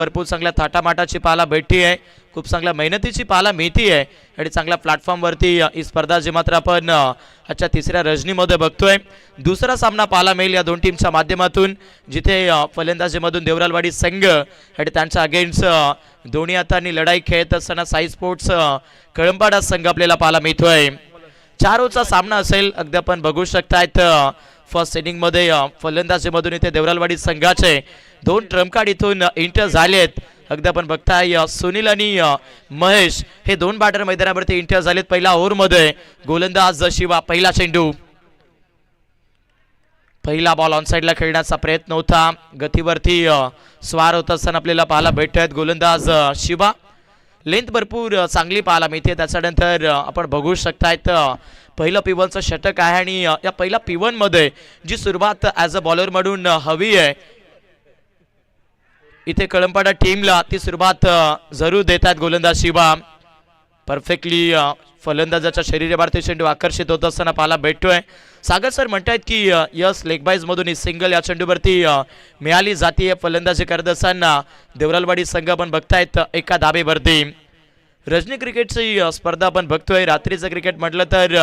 भरपूर चांगल्या थाटामाटाची पाहायला भेटती आहे, खूप चांगल्या मेहनतीची पाहायला मिळती आहे आणि चांगल्या प्लॅटफॉर्मवरती ही स्पर्धा जी मात्र आपण आजच्या तिसऱ्या रजनीमध्ये बघतोय. दुसरा सामना पाहायला मिळेल या दोन टीमच्या माध्यमातून, जिथे फलंदाजीमधून देवरालवाडी संघ आणि त्यांच्या अगेन्स्ट दोन्ही हातांनी लढाई खेळत असताना साई स्पोर्ट्स कळंबाडा संघ आपल्याला पाहायला मिळतोय. 4 ओव्हरचा सामना असेल. अगदी आपण बघू शकतायत फर्स्ट इनिंगमध्ये फलंदाजीमधून इथे देवरालवाडी संघाचे 2 ट्रम्प कार्ड इथून एंटर झालेत. अगदी आपण बघताय सुनील आणि महेश हे 2 बॅटर मैदानावरती एंटर झालेत. पहिल्या ओव्हरमध्ये गोलंदाज शिवा पहिला चेंडू, पहिला बॉल ऑन साइडला खेळण्याचा प्रयत्न होता. गतीवरती स्वार होत असताना आपल्याला पाहायला भेटत आहेत गोलंदाज शिवा. लेंथ भरपूर चांगली पाहायला मिळते. त्याच्यानंतर आपण बघू शकतायत पहिलं पिवनचं षटक आहे आणि या पहिल्या पिवनमध्ये जी सुरुवात ॲज अ बॉलर म्हणून हवी आहे इथे कळंबाडा टीमला ती सुरुवात जरूर देत आहेत गोलंदाज शिवा. परफेक्टली फलंदाजाच्या शरीरावरती चेंडू आकर्षित होत असताना पाहायला भेटतोय. सागर सर म्हणतायत की यस लेग बाईज मधून ही सिंगल या चेंडूवरती मिळाली जाते. फलंदाजी करत असताना देवरालवाडी संघ आपण बघतायत एका धाबेवरती. रजनी क्रिकेटची स्पर्धा आपण बघतोय. रात्रीचं क्रिकेट म्हटलं तर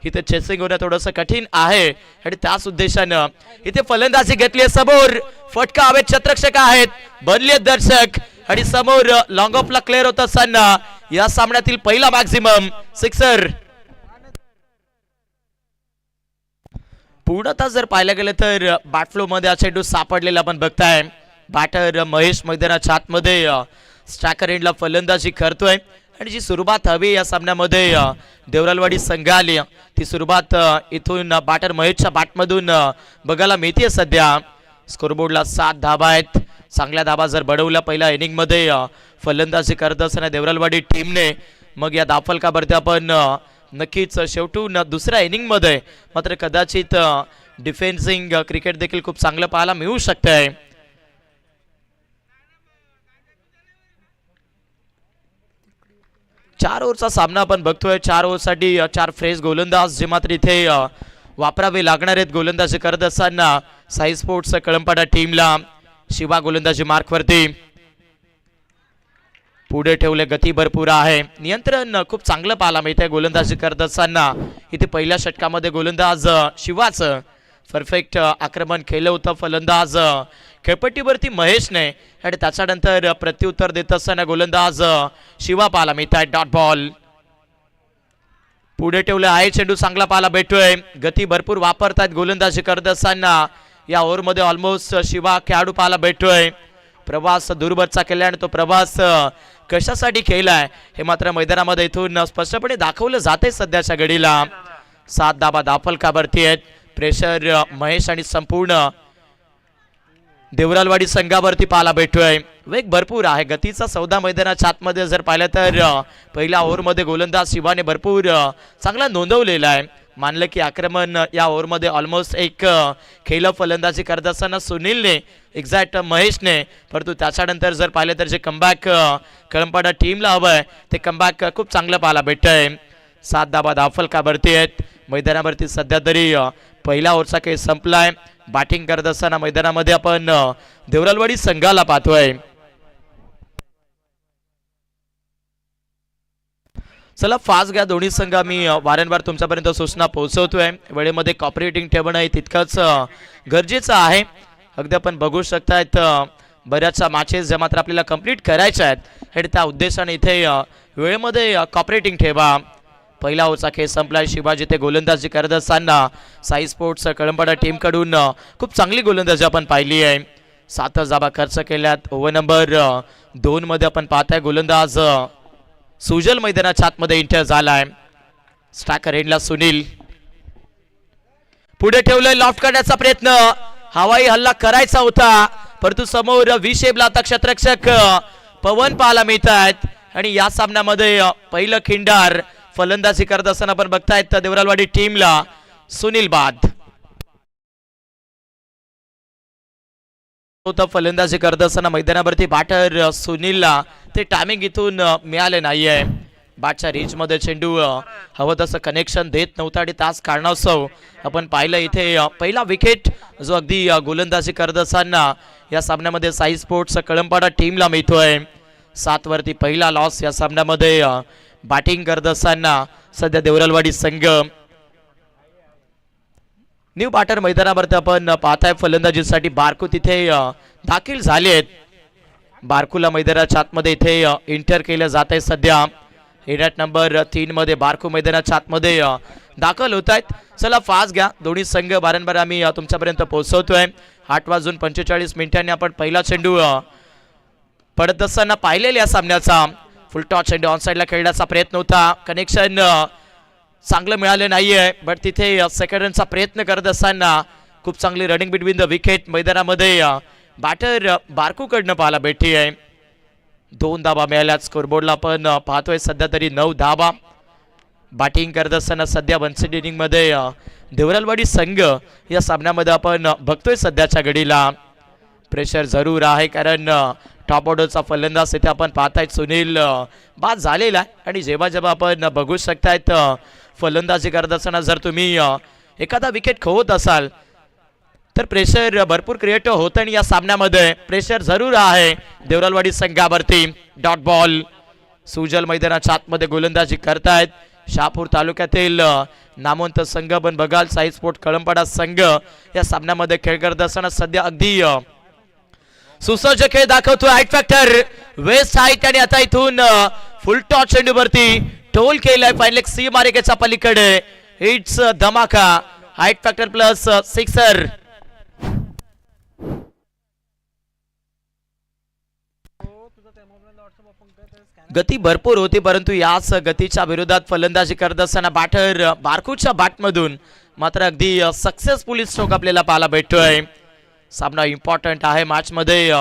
इथे चेसिंग होणं थोडंसं कठीण आहे आणि त्याच उद्देशानं इथे फलंदाजी घेतली. समोर फटका हवेत, क्षेत्ररक्षक आहेत, बनले दर्शक आणि समोर लॉंग ऑफला क्लिअर होत असताना या सामन्यातील पहिला मॅक्झिमम सिक्सर. पूर्णतः जर पाहायला गेलं तर बॅटफ्लो मध्ये हा चेंडू सापडलेला आपण बघताय. बॅटर महेश मैदानाच्या आतमध्ये स्ट्रायकर एंडला फलंदाजी करतोय आणि जी सुरुवात हवी या सामन्यामध्ये देवरालवाडी संघ आली ती सुरुवात इथून बॅटर महेशच्या बॅटमधून बघायला मिळते. सध्या स्कोरबोर्डला 7 धाबा आहेत. चांगल्या धाबा जर बडवल्या पहिल्या इनिंगमध्ये फलंदाजी करत असताना देवरालवाडी टीमने, मग या धाफलकावरती आपण नक्कीच शेवटून दुसऱ्या इनिंगमध्ये मात्र कदाचित डिफेन्सिंग क्रिकेट देखील खूप चांगलं पाहायला मिळू शकतंय. चार ओव्हरचा सामना आपण बघतोय. 4 ओव्हरसाठी 4 फ्रेश गोलंदाज जे मात्र इथे वापरावे लागणार आहेत. गोलंदाजी करत असताना साई स्पोर्ट्स कळंबाडा टीमला शिवा गोलंदाजी मार्कवरती पुढे ठेवले. गती भरपूर आहे, नियंत्रण खूप चांगलं पाहायला मिळतंय गोलंदाजी करत असताना. इथे पहिल्या षटकामध्ये गोलंदाज शिवाचं परफेक्ट आक्रमण केलं होतं फलंदाज खेळपट्टीवरती महेशने आणि त्याच्यानंतर प्रत्युत्तर देत असताना गोलंदाज शिवा पाहायला मिळत आहे. डॉट बॉल पुढे ठेवलं आहे. चेंडू चांगला पाहायला भेटतोय. गती भरपूर वापरतायत गोलंदाजी करत असताना. या ओव्हरमध्ये ऑलमोस्ट शिवा खेळाडू पाहायला भेटतोय. प्रवास दूरवरचा केला आणि तो प्रवास कशासाठी केलाय हे मात्र मैदानामध्ये इथून स्पष्टपणे दाखवलं जाते. सध्याच्या घडीला 7 धाबा दाफलकावरती आहेत. प्रेशर महेश आणि संपूर्ण देवरालवाडी संघावरती पाहायला भेटतोय. वेग भरपूर आहे, गतीचा सौदा मैदानाच्या आतमध्ये जर पाहिलं तर पहिल्या ओव्हरमध्ये गोलंदाज शिवाने भरपूर चांगला नोंदवलेला आहे. मानलं की आक्रमण या ओव्हरमध्ये ऑलमोस्ट एक खेळ फलंदाजी करत असताना सुनीलने एक्झॅक्ट महेशने, परंतु त्याच्यानंतर जर पाहिलं तर जे कमबॅक कळंबाडा टीमला हवं आहे ते कमबॅक खूप चांगलं पाहायला भेटतंय. 7 धाबा दाफलकावरती आहेत मैदानावरती. सध्या तरी पहिला ओव्हरचा खेळ संपलाय. बॅटिंग करत असताना मैदानामध्ये आपण देवरालवाडी संघाला पाहतोय. चला फास्ट घ्या दोन्ही संघ. मी वारंवार तुमच्यापर्यंत सूचना पोहोचवतोय. वेळेमध्ये कॉपरेटिंग ठेवणं हे तितकंच गरजेचं आहे. अगदी आपण बघू शकतायत बऱ्याचशा मॅचेस ज्या मात्र आपल्याला कंप्लीट करायच्या आहेत आणि त्या उद्देशाने इथे वेळेमध्ये कॉपरेटिंग ठेवा. पहिला ओव्हरचा खेळ संपलाय. शिवाजी ते गोलंदाजी करत असताना साई स्पोर्ट्स कळंबाडा टीमकडून खूप चांगली गोलंदाजी आपण पाहिली आहे. 7 धाबा खर्च केल्यात. ओव्हर नंबर 2 मध्ये आपण पाहताय गोलंदाज सुजल मैदानाच्या आतमध्ये एंटर झालाय. स्ट्रायकर एंडला सुनील पुढे ठेवलंय. लॉफ्ट करण्याचा प्रयत्न, हवाई हल्ला करायचा होता परंतु समोर व्ही शेपला आता क्षेत्ररक्षक पवन पाहायला मिळत आहेत आणि या सामन्यामध्ये पहिलं खिंडार फलंदाजी करत असताना आपण बघतायत देवरालवाडी टीमला सुनील बाद. फलंदाजी करत असताना मैदानावरती बॅटर सुनीलला ते टायमिंग इथून मिळाले नाहीये. बॅटच्या रीचमध्ये चेंडू हवं तसं कनेक्शन देत नव्हता आणि त्याच कारणास्तव आपण पाहिलं इथे पहिला विकेट जो अगदी गोलंदाजी करत असताना या सामन्यामध्ये साई स्पोर्ट्स कळंपाडा टीमला मिळतोय. 7 वरती पहिला लॉस या सामन्यामध्ये बॅटिंग करत असताना सध्या देवरालवाडी संघ. न्यू बॅटर मैदानावरती आपण पाहताय फलंदाजीसाठी बारकू तिथे दाखल झाले आहेत. बारकूला मैदानाच्या आतमध्ये इथे एंटर केलं जात आहे. सध्या हिरॅट नंबर 3 मध्ये बारकू मैदानाच्या आतमध्ये दाखल होत आहेत. चला फास्ट घ्या, दोन्ही संघ वारंवार आम्ही तुमच्यापर्यंत पोहोचवतोय. 8:45 आपण पहिला चेंडू पडत असताना पाहिलेल्या सामन्याचा फुल टॉस चेंडू ऑन साईडला खेळण्याचा प्रयत्न होता. कनेक्शन चांगलं मिळालं नाहीये, बट तिथे सेकंड रनचा प्रयत्न करत असताना खूप चांगली रनिंग बिटवीन द विकेट मैदानामध्ये बॅटर बारकूकडनं पाहायला भेटली आहे. 2 धाबा मिळाल्या स्कोरबोर्डला आपण पाहतोय. सध्या तरी 9 धाबा. बॅटिंग करत असताना सध्या 1 इनिंग मध्ये देवरालवाडी संघ या सामन्यामध्ये आपण बघतोय. सध्याच्या घडीला प्रेशर जरूर आहे, कारण टॉप ऑर्डरचा फलंदाज इथे आपण पाहतायत सुनील बाद झालेला आहे. आणि जेव्हा जेव्हा आपण बघू शकतायत फलंदाजी करत असताना जर तुम्ही एखादा विकेट खोवत असाल तर प्रेशर भरपूर क्रिएट होतं आणि या सामन्यामध्ये प्रेशर जरूर आहे देवरालवाडी संघावरती. डॉट बॉल सुजल मैदानाच्या आतमध्ये गोलंदाजी करतायत शहापूर तालुक्यातील नामवंत संघ पण बघाल साई स्पोर्ट कळंपाडा संघ या सामन्यामध्ये खेळ करत असताना सध्या अगदी सुसज्ज खेळ दाखवतोय. हाईट फॅक्टर वेस्ट हाईट आणि आता इथून फुल टॉस चेंडूवरती टोल केलाय फायनल सी मार्केच्या पलीकडे. इट्स धमाका. Height factor plus sixer. गती भरपूर होती, परंतु याच गतीच्या विरोधात फलंदाजी करत असताना बॅटर बारकूच्या बॅटमधून मात्र अगदी सक्सेसफुली स्ट्रोक आपल्याला पाहायला भेटतोय. सामना इम्पॉर्टंट आहे मॅचमध्ये.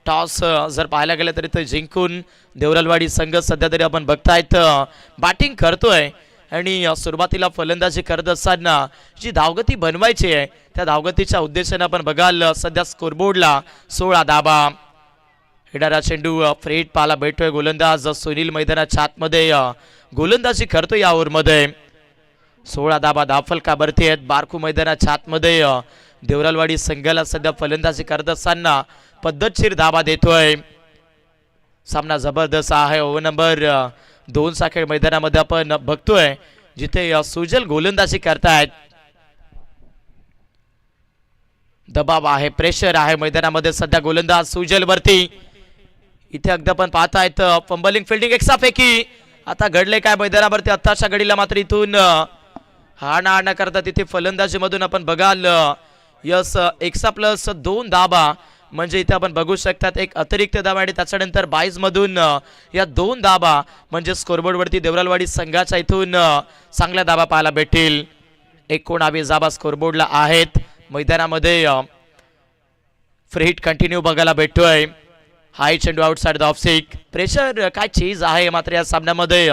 टॉस जर पाहायला गेलं तरी ते जिंकून देवरालवाडी संघ सध्या तरी आपण बघतायत बॅटिंग करतोय आणि सुरुवातीला फलंदाजी करत असताना जी धावगती बनवायची आहे त्या धावगतीच्या उद्देशाने आपण बघाल सध्या स्कोरबोर्डला 16 धाबा. हिडारा चेंडू फ्रेट पाहायला भेटतोय. गोलंदाज सुनील मैदानाच्या आतमध्ये गोलंदाजी करतोय या ओव्हरमध्ये. 16 धाबा धावफलकावरती आहेत. बारकू मैदानाच्या आतमध्ये देवरालवाडी संघाला सध्या फलंदाजी करत असताना पद्धतशीर धाबा देतोय. सामना जबरदस्त आहे. ओव्हर नंबर 2 साखेळ मैदानामध्ये आपण बघतोय जिथे सुजल गोलंदाजी करतायत. दबाव आहे, प्रेशर आहे मैदानामध्ये सध्या गोलंदाज सुजल वरती. इथे अगदी आपण पाहतायत फंबलिंग फिल्डिंग एक्सापैकी आता घडले काय मैदानावरती आत्ताच्या घडीला मात्र इथून हाणा करता तिथे फलंदाजी मधून आपण बघाल यस एक्सा प्लस 2 धाबा म्हणजे इथे आपण बघू शकतात एक अतिरिक्त धाबा आणि त्याच्यानंतर 22 मधून या 2 धाबा म्हणजे स्कोरबोर्ड वरती देवरालवाडी संघाच्या इथून चांगल्या धाबा पाहायला भेटतील. 19 धाबा स्कोरबोर्डला आहेत. मैदानामध्ये फ्री हिट कंटिन्यू बघायला भेटतोय. हाय चेंडू outside the of stick. Pressure काय चीज आहे मात्र या सामन्यामध्ये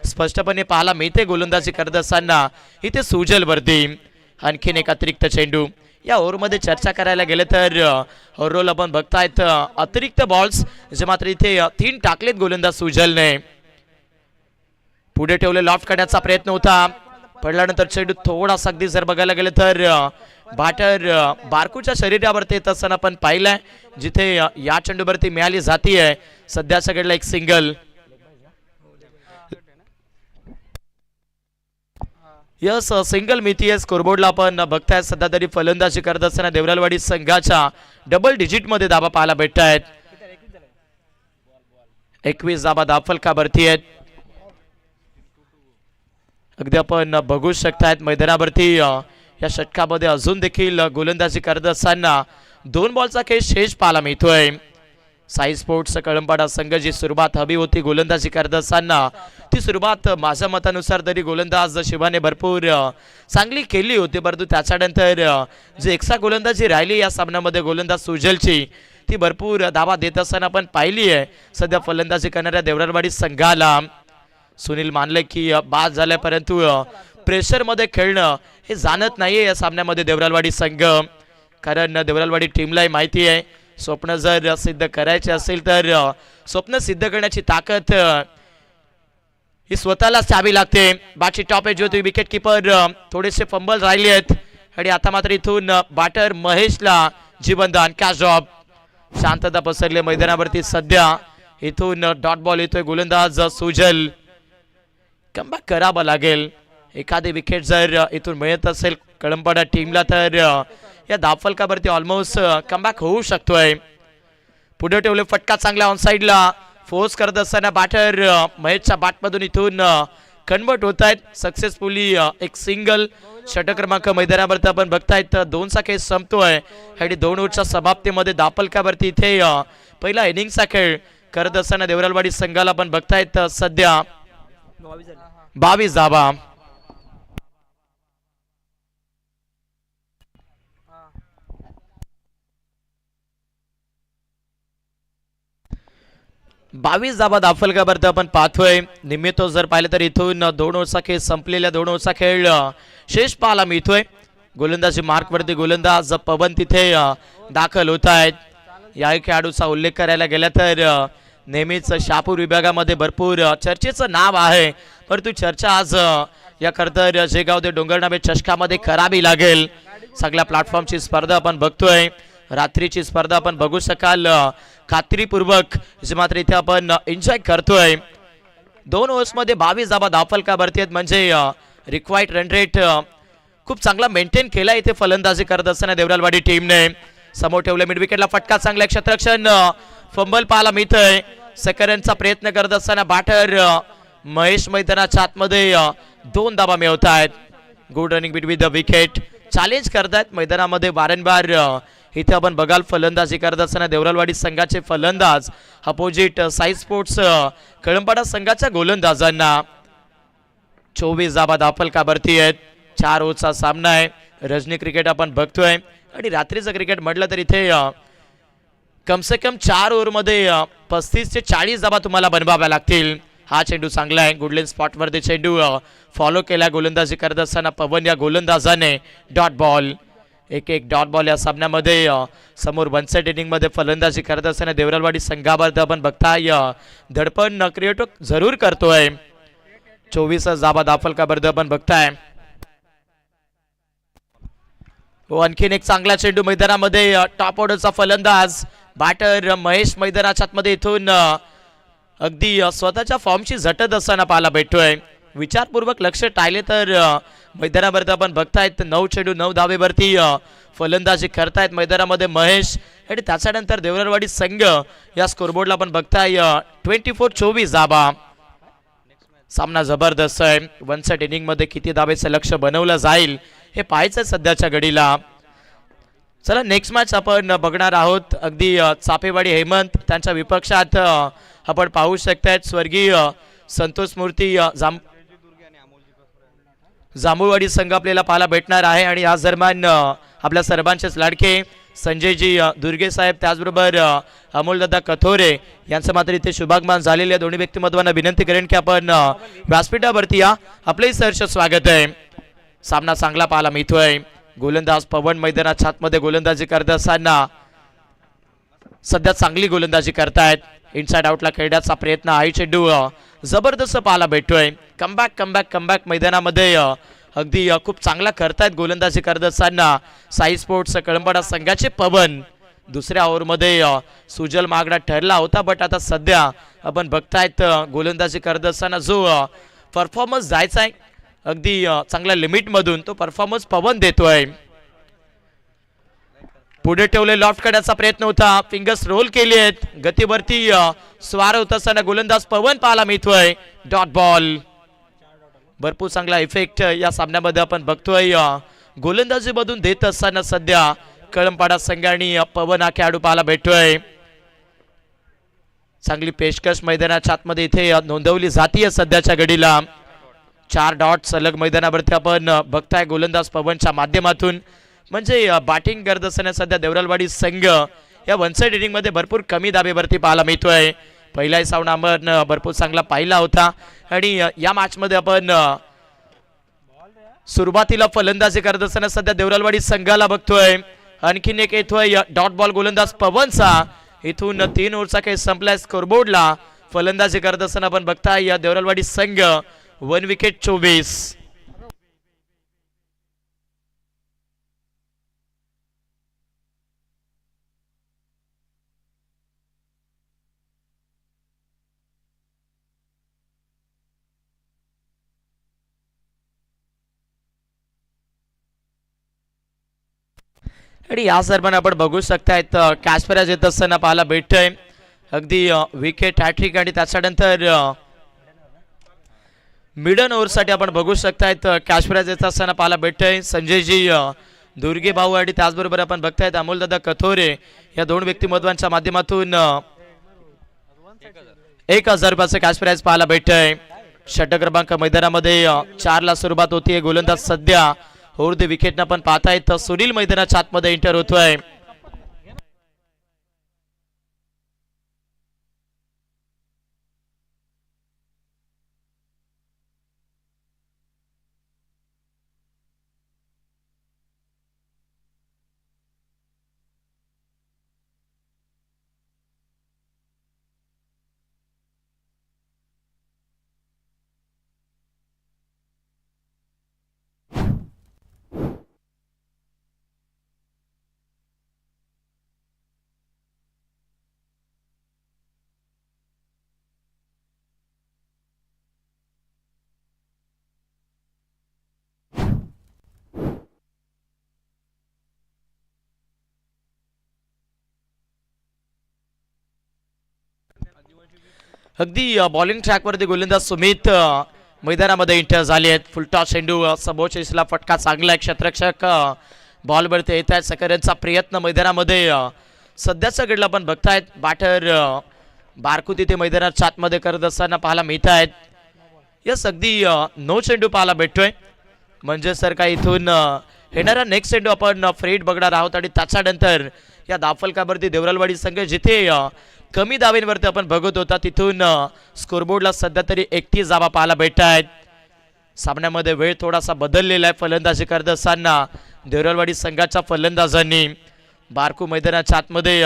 स्पष्टपणे पाहायला मिळते गोलंदाजी करत असताना इथे सुजल वरती. आणखीन एक अतिरिक्त चेंडू. या ओव्हरमध्ये चर्चा करायला गेले तर ओव्हरऑल आपण बघतायत अतिरिक्त बॉल्स जे मात्र इथे 3 टाकलेत गोलंदाज सुजलने. पुढे ठेवले लॉफ्ट करण्याचा प्रयत्न होता, पडल्यानंतर चेंडू थोडासा अगदी जर बघायला गेले तर बॅटर बारकूच्या शरीरावरती येत असताना आपण पाहिलंय जिथे या चेंडूवरती मिळाली जातीये सध्याच्या घडला एक सिंगल. यस सिंगल मिळतीये स्कोरबोर्डला आपण बघताय. सध्या तरी फलंदाजी करत असताना देवरालवाडी संघाच्या डबल डिजिट मध्ये धाबा पाहायला भेटत आहेत. 21 धाबा धावफलकावरती आहेत. अगदी आपण बघू शकतायत मैदानावरती या षटकामध्ये अजून देखील गोलंदाजी करत असताना 2 बॉलचा खेळ शेष पाहायला मिळतोय. साई स्पोर्ट्स कळंपाडा संघ जी सुरुवात हवी होती गोलंदाजी करत असताना ती सुरुवात माझ्या मतानुसार तरी गोलंदाज शिवाने भरपूर चांगली केली होती, परंतु त्याच्यानंतर जी एक्स्ट्रा गोलंदाजी राहिली या सामन्यामध्ये गोलंदाज सुजलची ती भरपूर धावा देत असताना आपण पाहिली आहे. सध्या फलंदाजी करणाऱ्या देवरालवाडी संघाला सुनील मानले की बाद झाले, परंतु प्रेशर मध्ये खेळणं हे जाणत नाहीये या सामन्यामध्ये देवरालवाडी संघ. कारण देवरालवाडी टीमलाही माहिती आहे स्वप्न जर सिद्ध करायचे असेल तर स्वप्न सिद्ध करण्याची ताकद ही स्वतःलाच चावी लागते. बाची टॉप एज होती. विकेट किपर थोडेसे फंबल राहिले आहेत आणि आता मात्र इथून बॅटर महेशला जीवनदान कॅच ड्रॉप. शांतता पसरली मैदानावरती सध्या. इथून डॉट बॉल येतोय. गोलंदाज सुजल कमबॅक करावा लागेल. एखादी विकेट जर इथून मिळत असेल कळंबपाडा टीमला तर या धावफलकावरती ऑलमोस्ट कमबॅक होऊ शकतोय. पुढे ठेवले फटका चांगला ऑन साइडला. फोर्स करत असताना बॅटर महेशच्या बॅटमधून इथून कन्वर्ट होत आहेत सक्सेसफुली. एक सिंगल. षटक क्रमांक मैदानावरती आपण बघतायत 2चा खेळ संपतोय आणि 2 ओव्हरच्या समाप्तीमध्ये धावफलकावरती इथे पहिला इनिंगचा खेळ करत असताना देवरालवाडी संघाला आपण बघतायत सध्या 22 धावा. धावफलकावरती आपण पाहतोय. निमित्त जर पाहिलं तर इथून 2 ओव्हरचा खेळ संपलेल्या 2 ओव्हरचा खेळ शेष पाहायला मिळतोय. गोलंदाजी मार्कवरती गोलंदाज पवन तिथे दाखल होत आहेत. या खेळाडूचा उल्लेख करायला गेला तर नेहमीच शहापूर विभागामध्ये भरपूर चर्चेचं नाव आहे. परंतु चर्चा आज या खरतर जेगाव ते डोंगरनामे चषकामध्ये करावी लागेल. सगळ्या प्लॅटफॉर्मची स्पर्धा आपण बघतोय. रात्रीची स्पर्धा आपण बघू शकाल खात्रीपूर्वक जे मात्र इथे आपण एन्जॉय करतोय. 2 ओव्हर्समध्ये 22 धावा धावफलकावरती आहेत म्हणजे रिक्वायर्ड रन रेट खूप चांगला मेंटेन केला इथे फलंदाजी करत असताना देवरालवाडी टीमने. समोर ठेवले मिड विकेटला फटका चांगला. क्षेत्ररक्षण फंबल पाहायला मिळतोय. सेकंडचा प्रयत्न करत असताना बॅटर महेश मैदानाच्या आतमध्ये 2 धावा मिळवत आहेत. Good running between the wicket. Challenge करतायत मैदानामध्ये वारंवार. इथे आपण बघाल फलंदाजी करत असताना देवरालवाडी संघाचे फलंदाज अपोजिट साई स्पोर्ट्स कळंबपाडा संघाच्या गोलंदाजांना. 24 धावा धावफलकावरती आहेत. 4 ओव्हरचा सामना आहे. रजनी क्रिकेट आपण बघतोय आणि रात्रीचं क्रिकेट म्हटलं तर इथे कमसे कम 4 ओव्हरमध्ये 35 ते 40 धावा तुम्हाला बनवाव्या लागतील. हा चेंडू चांगला आहे. गुडलेन स्पॉटवरती चेंडू फॉलो केला गोलंदाजी करत असताना पवन या गोलंदाजाने. Dot ball. एक डॉट बॉल या सामन्यामध्ये. समोर 1 सेट इनिंगमध्ये फलंदाजी करत असताना देवरालवाडी संघावर आपण बघताय धडपण क्रिएट जरूर करतोय. 24 धावा धावफलकावर आपण बघताय. आणखीन एक चांगला चेंडू मैदानामध्ये. टॉप ऑर्डरचा फलंदाज बॅटर महेश मैदानाच्या आतमध्ये इथून अगदी स्वतःच्या फॉर्मची झटत असताना पाहायला भेटतोय. विचारपूर्वक लक्ष टाळले तर मैदानावरती आपण बघतायत 9 चेंडू 9 धावेवरती फलंदाजी करतायत मैदानामध्ये महेश. आणि त्याच्यानंतर देवरालवाडी संघ या स्कोरबोर्डला आपण बघताय 24 धावा. सामना जबरदस्त आहे. 1 सेट इनिंग मध्ये किती धावेचं लक्ष बनवलं जाईल हे पाहायचं सध्याच्या घडीला. चला नेक्स्ट मॅच आपण बघणार आहोत. अगदी चापेवाडी हेमंत त्यांच्या विपक्षात आपण पाहू शकताय स्वर्गीय संतोष मूर्ती जांभूळवाडी संघ आपल्याला पाहायला भेटणार आहे. आणि याच दरम्यान आपल्या सर्वांचेच लाडके संजयजी दुर्गे साहेब त्याचबरोबर अमोलदादा कथोरे यांचं मात्र इथे शुभागमन झालेल्या दोन्ही व्यक्तिमत्वांना विनंती करेन की आपण व्यासपीठावरती या. आपलंही सहर्ष स्वागत आहे. सामना चांगला पाहायला मिळतोय. गोलंदाज पवन मैदानाच्या आतमध्ये गोलंदाजी करत असताना सध्या चांगली गोलंदाजी करतायत. इनसाइड आउटला खेळण्याचा प्रयत्न. हाय चेंडू जबरदस्त पाहायला भेटतोय. कमबॅक मैदानामध्ये अगदी खूप चांगला करतायत गोलंदाजी करत असताना साई स्पोर्ट्स कळंबपाडा संघाचे पवन. दुसऱ्या ओव्हरमध्ये सुजल मागणा ठरला होता बट आता सध्या आपण बघतायत गोलंदाजी करत असताना जो परफॉर्मन्स जायचा आहे अगदी चांगल्या लिमिटमधून तो परफॉर्मन्स पवन देतोय. पुढे ठेवले लॉफ्ट करण्याचा प्रयत्न होता. फिंगर्स रोल केले आहेत. गतीवरती स्वार होत असताना गोलंदाज पवन पाहायला मिळतोय. Dot ball. भरपूर चांगला इफेक्ट या सामन्यामध्ये आपण बघतोय गोलंदाजी मधून देत असताना सध्या कळंबपाडा संघ आणि पवन हा खेळाडू पाहायला भेटतोय. चांगली पेशकश मैदानाच्या आतमध्ये इथे नोंदवली जातीय सध्याच्या घडीला. 4 डॉट सलग मैदानावरती आपण बघताय गोलंदाज पवनच्या माध्यमातून. म्हणजे बॅटिंग करत असताना सध्या देवरालवाडी संघ या 1 साइड इनिंग मध्ये भरपूर कमी धावेवरती पाहायला मिळतोय. पहिलाही सामना आपण भरपूर चांगला पाहिला होता आणि या मॅच मध्ये आपण सुरुवातीला फलंदाजी करत असताना सध्या देवरालवाडी संघाला बघतोय. आणखीन एक येतोय डॉट बॉल गोलंदाज पवनचा. इथून 3 ओव्हरचा खेळ संपलाय. स्कोरबोर्डला फलंदाजी करत असताना आपण बघताय या देवरालवाडी संघ 1 विकेट 24. आणि या दरम्यान आपण बघू शकतायत कॅशपराज येत असताना पाहायला भेटतंय. अगदी विकेट हॅट्रिक आणि त्याच्यानंतर मिडन ओव्हरसाठी आपण बघू शकतायत कॅशपराज येत असताना पाहायला भेटतंय. संजयजी दुर्गे भाऊ आणि त्याचबरोबर आपण बघतायत अमोलदादा कथोरे या दोन व्यक्तिमत्वांच्या माध्यमातून 1000 रुपयाचं कॅशपराज पाहायला भेटतंय. षटक क्रमांक मैदानामध्ये 4 ला सुरुवात होतीये. गोलंदाज सध्या होर दे विकेट आपण पाहतायत सुनील मैदानाच्या आतमध्ये एंटर होतोय. अगदी बॉलिंग ट्रॅकवरती गोलंदाज सुमित मैदानामध्ये एंटर झाले आहेत. फुलटॉस चेंडू सबोचेसला फटका चांगला आहे. क्षेत्ररक्षक बॉलवरती येत आहेत. सकऱ्यांचा प्रयत्न मैदानामध्ये सध्याच्या घडला आपण बघतायत. बॅटर बारकू तिथे मैदानाच्या आतमध्ये करत असताना पाहायला मिळत आहेत. यस अगदी नो चेंडू पाहायला भेटतोय. म्हणजे सर काय इथून येणारा नेक्स्ट चेंडू आपण फ्रेट बघणार आहोत आणि त्याच्यानंतर या धावफलकावरती देवरालवाडी संघ जिथे कमी धावेंवरती आपण बघत होता तिथून स्कोरबोर्डला सध्या तरी 31 धावा पाहायला भेटत आहेत. सामन्यामध्ये वेळ थोडासा बदललेला आहे. फलंदाजी करत असताना देवरालवाडी संघाच्या फलंदाजांनी बारकू मैदानाच्या आतमध्ये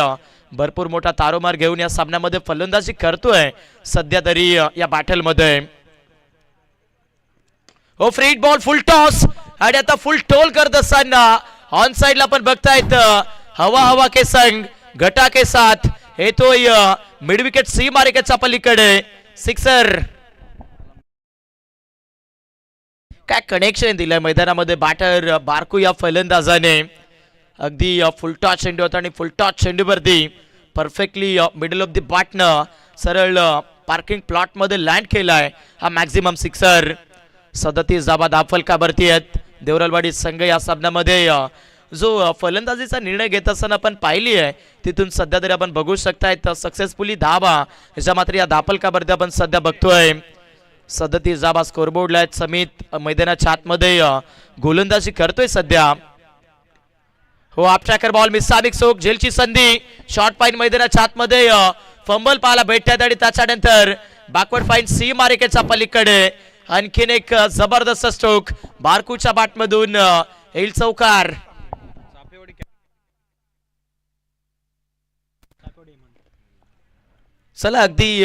भरपूर मोठा तारोमार घेऊन या सामन्यामध्ये फलंदाजी करतोय सध्या तरी या बॅटलमध्ये. हो फ्रीट बॉल फुल टॉस आणि आता फुल टोल करत असताना ऑन साइडला आपण बघतायत हवा हवा के संग घटा के साथ येतोय मिड विकेट सी मार्केटच्या पलीकडे सिक्सर. काय कनेक्शन दिलंय मैदानामध्ये बॅटर बारकू या फलंदाजाने. अगदी फुल टॉस चेंडू होता आणि फुल टॉस चेंडूवरती परफेक्टली मिडल ऑफ द बॅटनं सरळ पार्किंग प्लॉट मध्ये लँड केलाय. हा मॅक्झिमम सिक्सर. 37 धावा धावफलकावरती आहेत. देवरालवाडी संघ या सामन्यामध्ये जो फलंदाजीचा निर्णय घेत असताना आपण पाहिली आहे तिथून सध्या तरी आपण बघू शकतायत सक्सेसफुली धावा ह्याच्या मात्र या धावफलकावरती आपण सध्या बघतोय. 37 धावा स्कोरबोर्डला आहेत. समित मैदानाच्या आतमध्ये गोलंदाजी करतोय सध्या. हो आप ट्रॅकर बॉल मिस साबिक सोक झेलची संधी. शॉर्ट पाईन मैदानाच्या आतमध्ये फंबल पाहायला भेटतात आणि त्याच्यानंतर बॅकवर्ड फाईन सी मार्केटच्या पलीकडे आणखीन एक जबरदस्त स्ट्रोक बारकूच्या बॅटमधून येईल चौकार. चला अगदी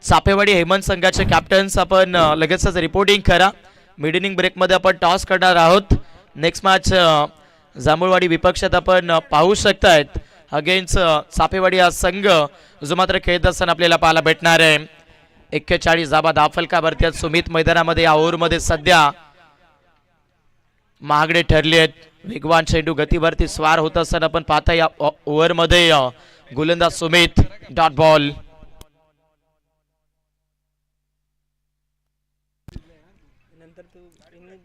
चापेवाडी हेमंत संघाचे कॅप्टन्स आपण लगेचच रिपोर्टिंग करा. मिड इनिंग ब्रेकमध्ये आपण टॉस करणार आहोत. नेक्स्ट मॅच जांभूळवाडी विपक्षात आपण पाहू शकतायत अगेन्स्ट चापेवाडी हा संघ जो मात्र खेळत असताना आपल्याला पाहायला भेटणार आहे. 41 धावा धावफलकावरती सुमित मैदानामध्ये या ओव्हरमध्ये सध्या महागडे ठरले आहेत. वेगवान चेंडू गतीवरती स्वार होत असताना आपण पाहता या ओव्हरमध्ये गोलंदाज सुमित डॉट बॉल. नंतर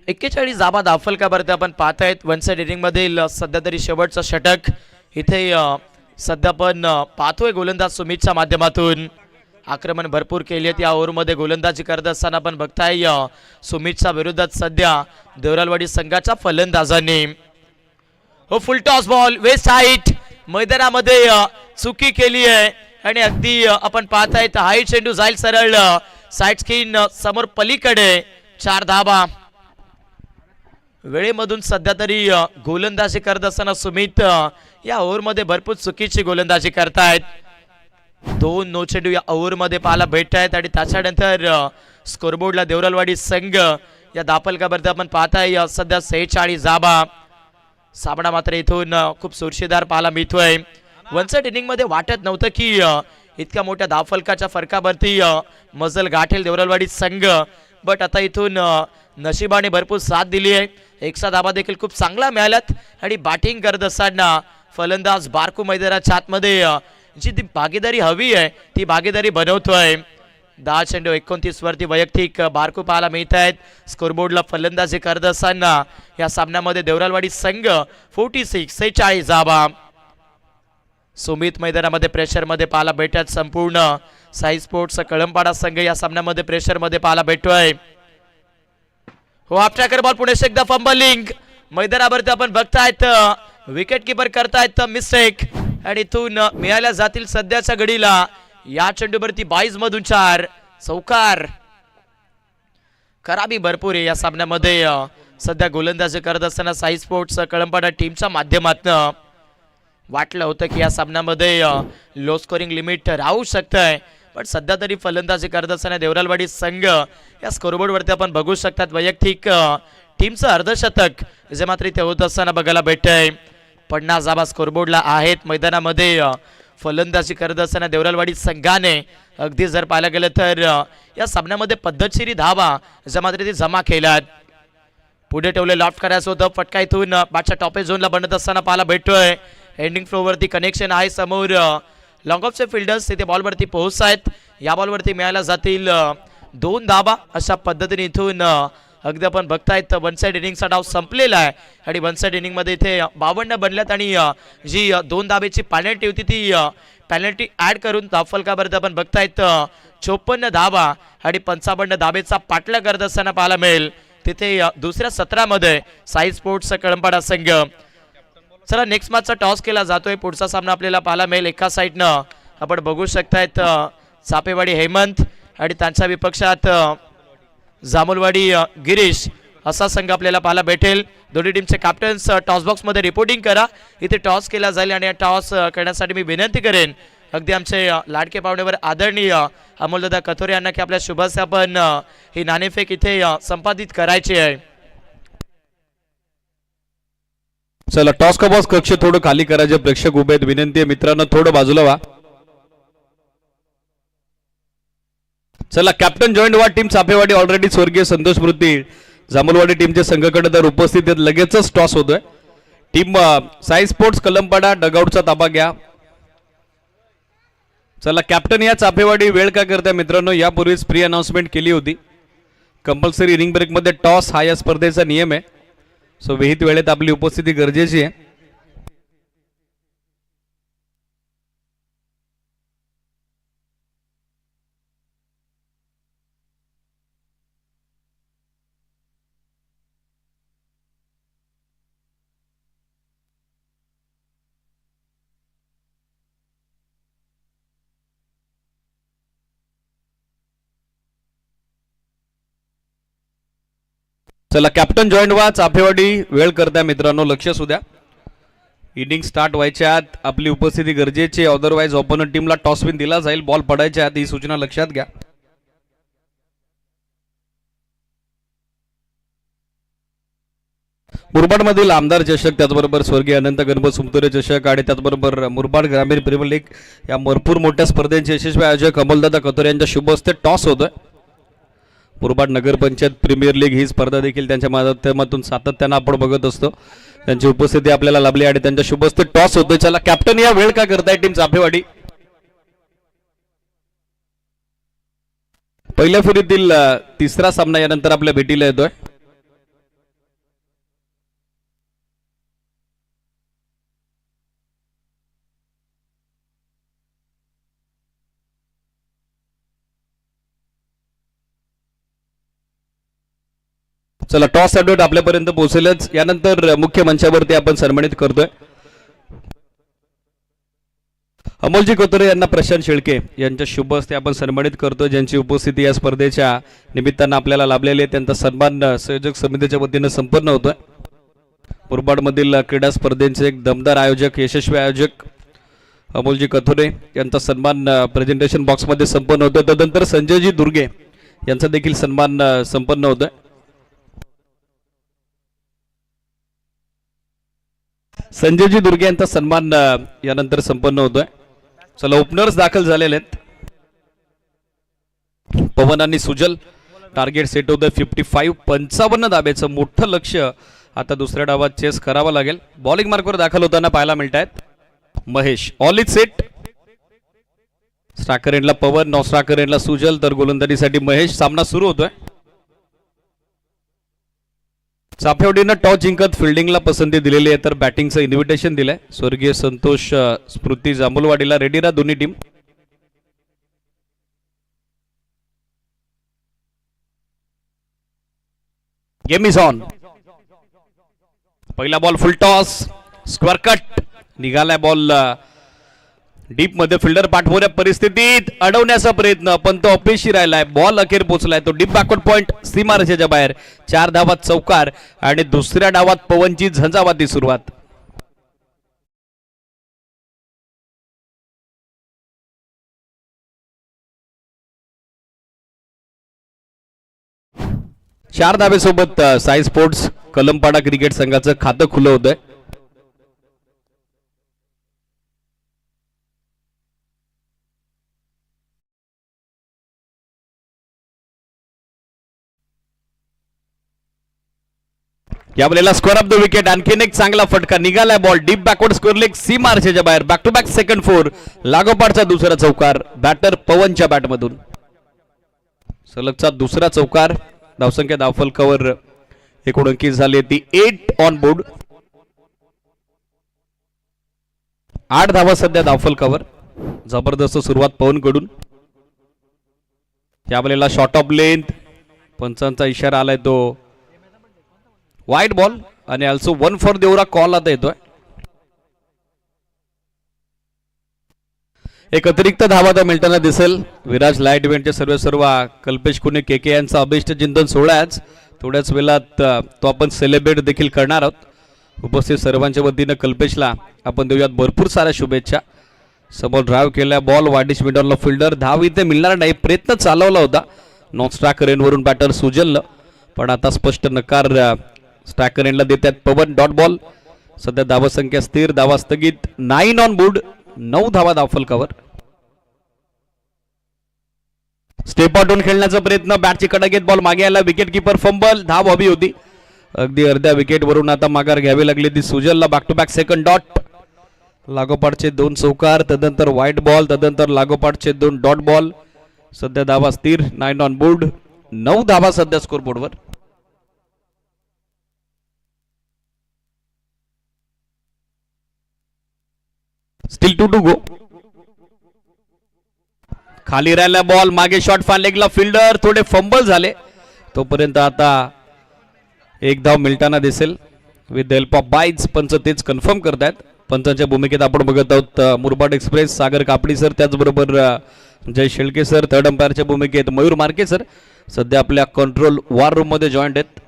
41 धावा धावफलकावरती आपण पाहतायत. वन साइड इनिंग मधील सध्या तरी शेवटचं षटक इथे सध्या पण पाहतोय गोलंदाज सुमितच्या माध्यमातून. आक्रमण भरपूर केली आहेत या ओव्हरमध्ये गोलंदाजी करत असताना आपण बघताय सुमितच्या विरोधात सध्या देवरालवाडी संघाच्या फलंदाजांनी. हो full toss ball waist height मैदानामध्ये चुकी केली आहे आणि अगदी आपण पाहतायत हाई चेंडू जाईल सरळ साइड स्किन समोर पलीकडे. 4 धावा. वेळेमधून सध्या तरी गोलंदाजी करत असताना सुमित या ओव्हरमध्ये भरपूर चुकीची गोलंदाजी करतायत. 2 नो चेंडू या ओव्हरमध्ये पाहायला भेटत आहेत आणि त्याच्यानंतर स्कोरबोर्डला देवरालवाडी संघ या दापलकावरती आपण पाहताय सध्या 46 धावा. सामना मात्र इथून खूप सुरशीदार पाहायला मिळतोय. वनसेट इनिंगमध्ये वाटत नव्हतं की इतक्या मोठ्या धावफलकाच्या फरकावरती मजल गाठेल देवरालवाडी संघ, बट आता इथून नशिबाने भरपूर साथ दिली आहे. 100 धावा देखील खूप चांगला मिळाल्यात आणि बॅटिंग करत असताना फलंदाज बारकू मैदानाच्या आतमध्ये जी ती भागीदारी हवी आहे ती भागीदारी बनवतोय. 10 चेंडू 29 वरती वैयक्तिक बारकू पाहायला मिळत आहेत. स्कोरबोर्डला फलंदाजी करत असताना या सामन्यामध्ये देवरालवाडी संघ 46 धावा. सुमित मैदानामध्ये प्रेशरमध्ये पाहायला भेटत. संपूर्ण साई स्पोर्ट्स कळंपाडा संघ या सामन्यामध्ये प्रेशरमध्ये पाहायला भेटतोय. हो, ऑफ ट्रॅकर बॉल पुढे एकदा फंबलिंग मैदानावरती आपण बघतायत विकेट किपर करतायत मिस्टेक आणि इथून मिळाल्या जातील सध्याच्या घडीला या चेंडूवरती 22 मधून 4 चौकार. खराबी भरपूर आहे या सामन्यामध्ये. सध्या गोलंदाजी करत असताना साई स्पोर्ट्स कळंपाडा टीमच्या माध्यमातून वाटलं होतं की या सामन्यामध्ये लो स्कोरिंग लिमिट राहू शकतंय, पण सध्या तरी फलंदाजी करत असताना देवरालवाडी संघ या स्कोरबोर्डवरती आपण बघू शकतात वैयक्तिक टीमचं अर्धशतक जे मात्र इथे होत असताना बघायला भेटतंय. 50 धावा स्कोरबोर्डला आहेत. मैदानामध्ये फलंदाजी करत असताना देवरालवाडी संघाने अगदी जर पाहायला गेलं तर या सामन्यामध्ये पद्धतशीर धावा ज्या मात्र ते जमा केल्यात. पुढे ठेवले लॉफ्ट करायचं होतं. फटका इथून बॅटच्या टॉपेज झोनला बनत असताना पाहायला भेटतोय. एंडिंग फ्लोवरती कनेक्शन आहे. समोर लॉंग ऑफचे फिल्डर्स तिथे बॉलवरती पोहोच आहेत. या बॉलवरती मिळायला जातील 2 धावा. अशा पद्धतीने इथून अगदी आपण बघतायत वन साइड इनिंगचा डाव संपलेला आहे आणि वन साइड इनिंगमध्ये इथे 52 बनल्यात आणि जी 2 धावेची पेनल्टी होती ती पेनल्टी ॲड करून धावफलकावरती आपण बघतायत 54 धावा आणि 55 धावेचा पाठला करत असताना पाहायला मिळेल तिथे दुसऱ्या सत्रामध्ये साई स्पोर्ट्स कळंपाडा संघ. चला नेक्स्ट मॅचचा टॉस केला जातोय. पुढचा सामना आपल्याला पाहायला मिळेल. एका साईडनं आपण बघू शकतायत चापेवाडी हेमंत आणि त्यांच्या विपक्षात जामुलवाडी गिरीश असा संघ आपल्याला पाहायला भेटेल. दोन्ही टीमचे कॅप्टन्स टॉस बॉक्समध्ये रिपोर्टिंग करा. इथे टॉस केला जाईल आणि टॉस करण्यासाठी मी विनंती करेन अगदी आमचे लाडके पाहुणेवर आदरणीय अमोलदादा कथोरे यांना की आपल्या शुभस्य आपण ही नाणेफेक इथे संपादित करायची आहे. चला टॉस का बॉस कक्ष थोडं खाली करायचे प्रेक्षक उभे आहेत. विनंती आहे मित्रांनो थोडं बाजूला व्हा. चला कॅप्टन जॉईंट व्हा. टीम चापेवाडी ऑलरेडी स्वर्गीय संतोष स्मृती जामुलवाडी टीमचे संघाकडे तर उपस्थित आहेत. लगेचच टॉस होतोय. टीम साई स्पोर्ट्स कलंपाडा डगआउटचा ताबा घ्या. चला कॅप्टन या चापेवाडी वेळ का करताय मित्रांनो. यापूर्वीच प्री अनाउन्समेंट केली होती. कंपल्सरी इनिंग ब्रेकमध्ये टॉस हा या स्पर्धेचा नियम आहे. सो विहित वेळेत आपली उपस्थिती गरजेची आहे. चला कॅप्टन जॉईंट व्हा. चाफेवाडी वेळ करताय मित्रांनो. लक्ष असू द्या. इनिंग स्टार्ट व्हायच्या आत आपली उपस्थिती गरजेची आहे. अदरवाईज ऑपोनंट टीमला टॉस विन दिला जाईल. बॉल पडायच्या आत ही सूचना लक्षात घ्या. मुरबाड मधील आमदार चषक त्याचबरोबर स्वर्गीय अनंत गणपत सुमतुरे चषक आणि त्याचबरोबर मुरबाड ग्रामीण प्रीमियर लीग या भरपूर मोठ्या स्पर्धेचे यशस्वी आयोजक अमोलदादा कथोरे यांच्या शुभ हस्ते टॉस होतोय. मुरबाड नगरपंचायत प्रीमियर लीग ही स्पर्धा देखील त्यांच्या माध्यमातून सातत्यानं आपण बघत असतो. त्यांची उपस्थिती आपल्याला लाभली आणि त्यांच्या शुभ हस्ते टॉस होतोय. चला कॅप्टन या वेळ का करताय टीम चाफेवाडी. पहिल्या फेरीतील तिसरा सामना यानंतर आपल्या भेटीला येतोय. चला टॉस अपडेट आपल्यापर्यंत पोहोचेलच. यानंतर मुख्य मंचावरती आपण सन्मानित करतोय अमोलजी कथोरे यांना प्रशांत शेळके यांच्या शुभ हस्ते आपण सन्मानित करतोय, ज्यांची उपस्थिती या स्पर्धेच्या निमित्तानं आपल्याला लाभलेली आहे. त्यांचा सन्मान संयोजक समितीच्या वतीनं संपन्न होतोय. मुरबाडमधील क्रीडा स्पर्धेचे एक दमदार आयोजक, यशस्वी आयोजक अमोलजी कथोरे यांचा सन्मान प्रेझेंटेशन बॉक्समध्ये संपन्न होतोय. तदनंतर संजयजी दुर्गे यांचा देखील सन्मान संपन्न होतोय. संजयजी दुर्गे यांचा सन्मान यानंतर संपन्न होतोय. चला, ओपनर्स दाखल झालेले आहेत. पवन आणि सुजल. टार्गेट सेट होतं 55. 55 धाब्याचं मोठं लक्ष आता दुसऱ्या डावात चेस करावं लागेल. बॉलिंग मार्कवर दाखल होताना पाहायला मिळत आहेत Mahesh. All is set. Striker एंडला पवन, नॉन स्ट्रायकर एंडला सुजल, तर गोलंदाजीसाठी महेश. सामना सुरू होतोय. चाफेवडीनं टॉस जिंकत फिल्डिंगला पसंती दिलेली आहे, तर बॅटिंगचं इन्व्हिटेशन दिलंय. स्वर्गीय संतोष स्मृती जांभूलवाडीला. रेडी राहा दोन्ही टीम. Game is on. पहिला ball full toss. Square cut निघालाय बॉल डीप मध्ये. फिल्डर पाठवण्या परिस्थितीत अडवण्याचा प्रयत्न, पण तो अपयशी राहिलाय. बॉल अखेर पोहोचलाय तो डीप बॅकवर्ड पॉइंट सीमारेषेच्या बाहेर. 4 धावात चौकार आणि दुसऱ्या डावात पवनची झंझावाती सुरुवात. चार धावेसोबत साई स्पोर्ट्स कलमपाडा क्रिकेट संघाचं खातं खुलं होतंय. या वेळेला स्क्वेअर ऑफ द विकेट. आणखीन एक चांगला फटका. निघालाय ball deep backward square leg सीमारेषेच्या बाहेर. Back to back second four. लागोपाठचा दुसरा चौकार बॅटर पवनच्या बॅटमधून. सलगचा दुसरा चौकार. धावसंख्या धावफलकावर 29 झाली ती 8 ऑन बोर्ड. 8 धावा सध्या धावफलकावर. जबरदस्त सुरुवात पवन कडून. यावेळेला शॉर्ट ऑफ लेंथ. पंचांचा इशारा आलाय तो वाईट बॉल आणि ऑल्सो 1 फॉर देवरा कॉल आता येतोय. एक अतिरिक्त धावा आता मिळताना दिसेल. विराज लाईट इव्हेंटचे सर्व कल्पेश कुने के यांचा अभिष्ट चिंतन सोहळा आहे. थोड्याच वेळात तो आपण सेलिब्रेट देखील करणार आहोत. उपस्थित सर्वांच्या वतीनं कल्पेशला आपण देऊयात भरपूर साऱ्या शुभेच्छा. समोर ड्राईव्ह केला बॉल वाडिश मिडॉनला. फिल्डर धाव इथे मिळणार नाही. प्रयत्न चालवला होता नॉन स्ट्रायकर एंडवरून बॅटर सुजलनं, पण आता स्पष्ट नकार स्ट्रायकर एंडला देतात पवन. Dot ball. सध्या धावसंख्या स्थिर. धावा स्थगित. 9 ऑन बोर्ड. 9 धावा धावफलकावर. स्टेप आउटून खेळण्याचा प्रयत्न. बॅटची कडा घेत बॉल मागे आला. Wicket keeper fumble. धाव हवी होती. अगदी अर्ध्या विकेट वरून आता माघार घ्यावी लागली ती सुजलला. Back to back second dot. लागोपाठचे 2 चौकार. तदनंतर व्हाईट बॉल. तदनंतर लागोपाठचे 2 डॉट बॉल. सध्या धावा स्थिर. 9 ऑन बोर्ड. 9 धावा सध्या स्कोरबोर्डवर. स्टील 2 टू गो. खाली राहिला बॉल. मागे शॉट फान लेगला. फिल्डर थोडे फंबल झाले. तोपर्यंत आता एक धाव मिळताना दिसेल with the help of byes. पंच तेच कन्फर्म करतायत. पंचांच्या भूमिकेत आपण बघत आहोत मुरबाड एक्सप्रेस सागर कापडी सर, त्याचबरोबर जय शेळके सर. थर्ड अंपायरच्या भूमिकेत मयूर मार्के सर सध्या आपल्या कंट्रोल वॉर रूम मध्ये जॉईंट आहेत.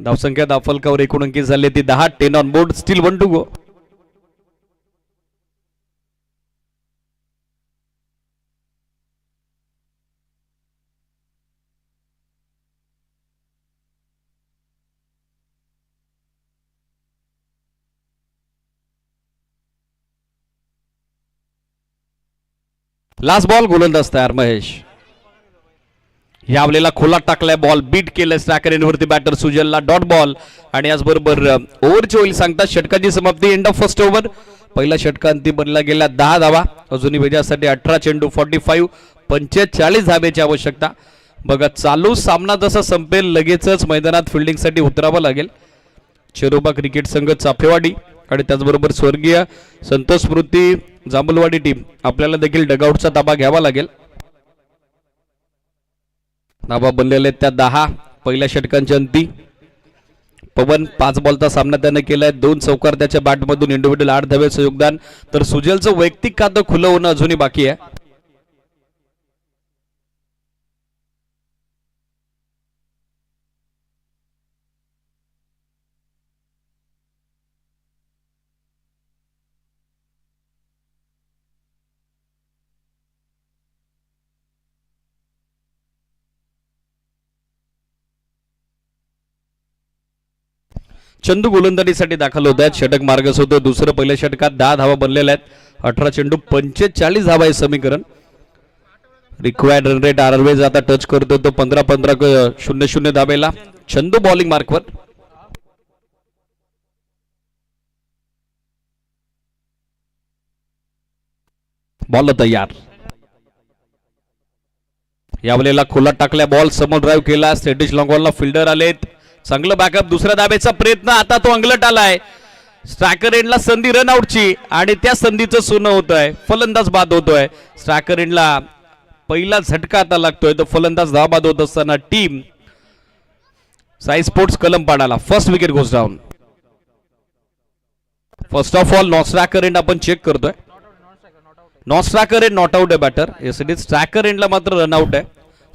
धावसंख्या धावफलकावर 29 झाली ती 10. 10 on board. Still 1 to go. Last ball. गोलंदाज तयार महेश. यावेळेला खोला टाकलाय बॉल. बीट केलं स्ट्रायकर एंडवरती बॅटर सुजलला. Dot ball. आणि याचबरोबर ओव्हरची होईल सांगतात षटकाची समाप्ती. End of first over. पहिला षटका अंतिम बनला गेला. 10 धावा. अजूनही विजयासाठी 18 चेंडू. 45 धाब्याची आवश्यकता. बघा चालू सामना जसा संपेल लगेचच मैदानात फिल्डिंगसाठी उतरावं लागेल. चेरोबा क्रिकेट संघ चाफेवाडी आणि त्याचबरोबर स्वर्गीय संतोष स्मृती जांभूलवाडी टीम आपल्याला देखील डगआउटचा ताबा घ्यावा लागेल. धाबा बनलेले त्या 10. पहिल्या षटकांच्या अंती पवन 5 बॉलचा सामना त्याने केलाय. 2 चौकार त्याच्या बॅटमधून. इंडिव्हिज्युअल 8 धावेचं योगदान. तर सुजलचं वैयक्तिक खातं खुलं होणं अजूनही बाकी आहे. चंदू गोलंदाजीसाठी दाखल होत आहेत. षटक मार्गस होतो. दुसरं पहिल्या षटकात 10 धावा बनलेल्या आहेत. 18 चेंडू 45 धावा हे समीकरण. रिक्वायर्ड रन रेट आरवेज आता टच करतो तो 15-15-0-0 धावेला. चंदू बॉलिंग मार्कवर. बॉल तयार. यावेळेला खुला टाकल्या बॉल समोर ड्राईव्ह केला. स्टेटिश लॉंगबॉलला फिल्डर आलेत. चांगलं बॅकअप. दुसऱ्या धावेचा प्रयत्न. आता तो अंगलट आलाय. स्ट्रायकर एंडला संधी रन आउटची आणि त्या संधीचं सोनं होतंय. फलंदाज बाद होतोय. स्ट्रायकर एंडला पहिला झटका आता लागतोय. तो फलंदाज धावा बाद होत असताना टीम साई स्पोर्ट्स कलमपाडाला first wicket goes down. First of all non striker end आपण चेक करतोय. Non striker end not out आहे बॅटर. यासाठी स्ट्रायकर एंडला मात्र रन आउट आहे.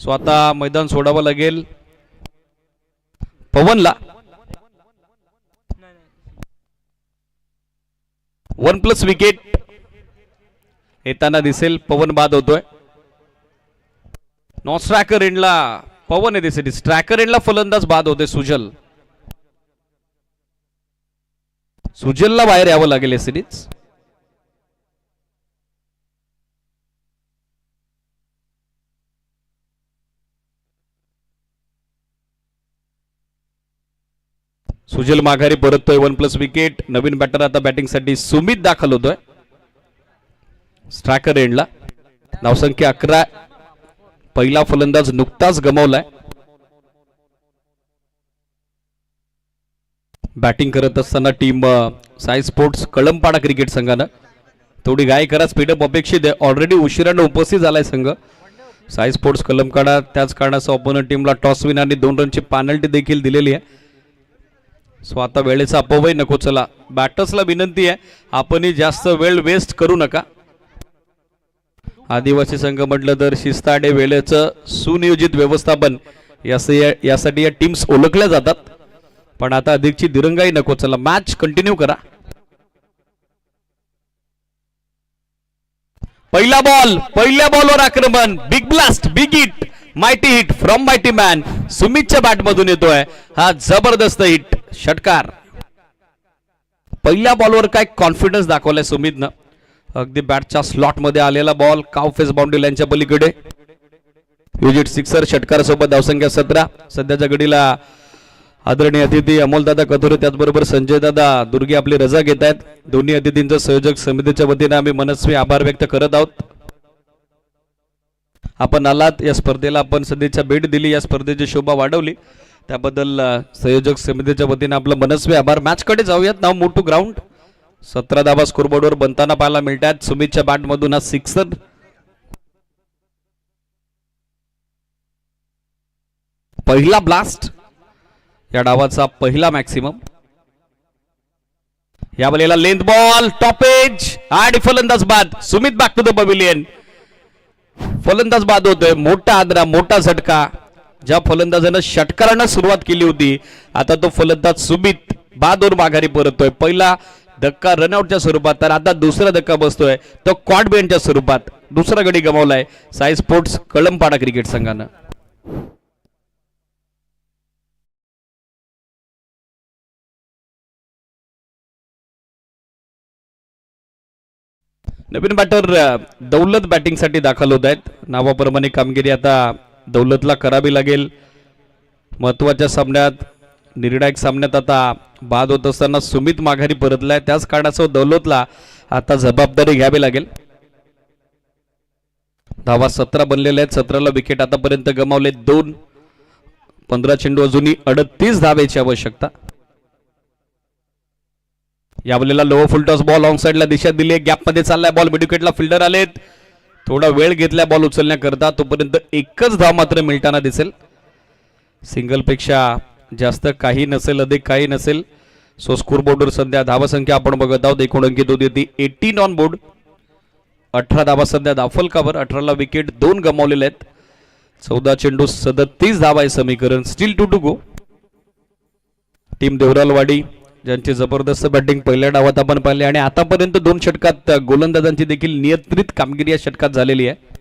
सो आता मैदान सोडावं लागेल पवनला. 1+ विकेट येताना दिसेल. पवन बाद होतोय. नॉन स्ट्रायकर एंडला पवन आहे दिसेल. स्ट्रायकर एंडला फलंदाज बाद होते. सुजलला बाहेर यावं लागेल या सिरीज. सुजल माघारी परततोय. 1+ विकेट. नवीन बॅटर आता बॅटिंगसाठी सुमित दाखल होतोय. स्ट्रायकर एंडला धावसंख्या 11. पहिला फलंदाज नुकताच गमावलाय. बॅटिंग करत असताना team Sai sports Kalampada cricket संघानं थोडी घाई करा. स्पीडअप अपेक्षित आहे. ऑलरेडी उशिरानं उपस्थित झालाय संघ साई स्पोर्ट्स कलमकाडा. त्याच कारणासह ऑपोनंट टीमला टॉस विन आणि 2 रनची पेनल्टी देखील दिलेली आहे. सो आता वेळेचा अपव्यय नको. चला बॅटर्सला विनंती आहे आपण जास्त वेळ वेस्ट करू नका. आदिवासी संघ म्हटलं तर शिस्त आणि वेळेचं सुनियोजित व्यवस्थापन यासाठी या टीम्स ओळखल्या जातात. पण आता अधिकची दिरंगाई नको. चला मॅच कंटिन्यू करा. पहिला बॉल. पहिल्या बॉलवर आक्रमण. Big blast. Big hit. Mighty hit from mighty man. सुमितच्या बॅट मधून येतोय हा जबरदस्त हिट. षटकार. पहिल्या बॉलवर काय कॉन्फिडन्स दाखवलाय सुमितनं. अगदी बॅटच्या स्लॉट मध्ये आलेला बॉल काव फेस बाउंड्री लाईनच्या पलीकडे. Visit sixer. षटकारासोबत धावसंख्या 17. सध्याच्या घडीला आदरणीय अतिथी अमोलदादा कथोरे त्याचबरोबर संजयदादा दुर्गे आपली रजा घेत आहेत. दोन्ही अतिथींचं संयोजक समितीच्या वतीने आम्ही मनस्वी आभार व्यक्त करत आहोत. आपण आलात या स्पर्धेला. आपण सदिच्छा भेट दिली. या स्पर्धेची शोभा वाढवली त्याबद्दल संयोजक समितीच्या वतीने आपलं मनस्वी आभार. मॅच कडे जाऊयात. नाव मूव टू ग्राउंड. 17 धावा स्कोरबोर्डवर बनताना पाहायला मिळतात. सुमितच्या बॅट मधून हा सिक्सर. पहिला ब्लास्ट या डावाचा पहिला मॅक्सिमम. या वेळेला लेंथ बॉल टॉपेज आणि फलंदाज बाद. Sumit back to the pavilion. फलंदाज बाद होतोय. मोठा आदरा. मोठा झटका. ज्या फलंदाजानं षटकारानं सुरुवात केली होती आता तो फलंदाज सुमित बादवर माघारी परततोय. पहिला धक्का रनआउटच्या स्वरूपात तर आता दुसरा धक्का बसतोय तो कॉट बेंडच्या स्वरूपात. दुसरा गडी गमावलाय साई स्पोर्ट्स कळंपाडा क्रिकेट संघानं. नवीन बॅटर दौलत बॅटिंग साठी दाखल होत आहेत. नावाप्रमाणे कामगिरी आता दौलतला करावी लागेल. महत्वाच्या सामन्यात निर्णायक सामन्यात आता बाद होत असताना सुमित माघारी परतलाय. त्याच कारणासह दौलतला आता जबाबदारी घ्यावी लागेल. धावा 17 बनलेल्या आहेत. 17ला विकेट आतापर्यंत गमावले 2. 15 चेंडू अजूनही 38 धावेची आवश्यकता. यावेळेला lower full toss ball on साइडला दिशा दिली. गॅप मध्ये चाललाय बॉल. मिड विकेटला फिल्डर आलेत. थोडा वेळ घेतला बॉल उचलण्याकरता. तोपर्यंत एकच धाव मात्र मिळताना दिसेल. सिंगल पेक्षा जास्त काही नसेल. अधिक काही नसेल. सो स्कोर बोर्डवर सध्या धावा संख्या आपण बघत आहोत. एकूण अंकित होती ती 18 ऑन बोर्ड. 18 धावा सध्या धावफलकावर. 18ला विकेट 2 गमावलेले आहेत. 14 चेंडू 37 धावा आहे समीकरण. Still 2 to go. Team Devralwadi ज्यांची जबरदस्त बॅटिंग पहिल्या डावात आपण पाहिली आणि आतापर्यंत 2 षटकात गोलंदाजांची देखील नियंत्रित कामगिरी या षटकात झालेली आहे.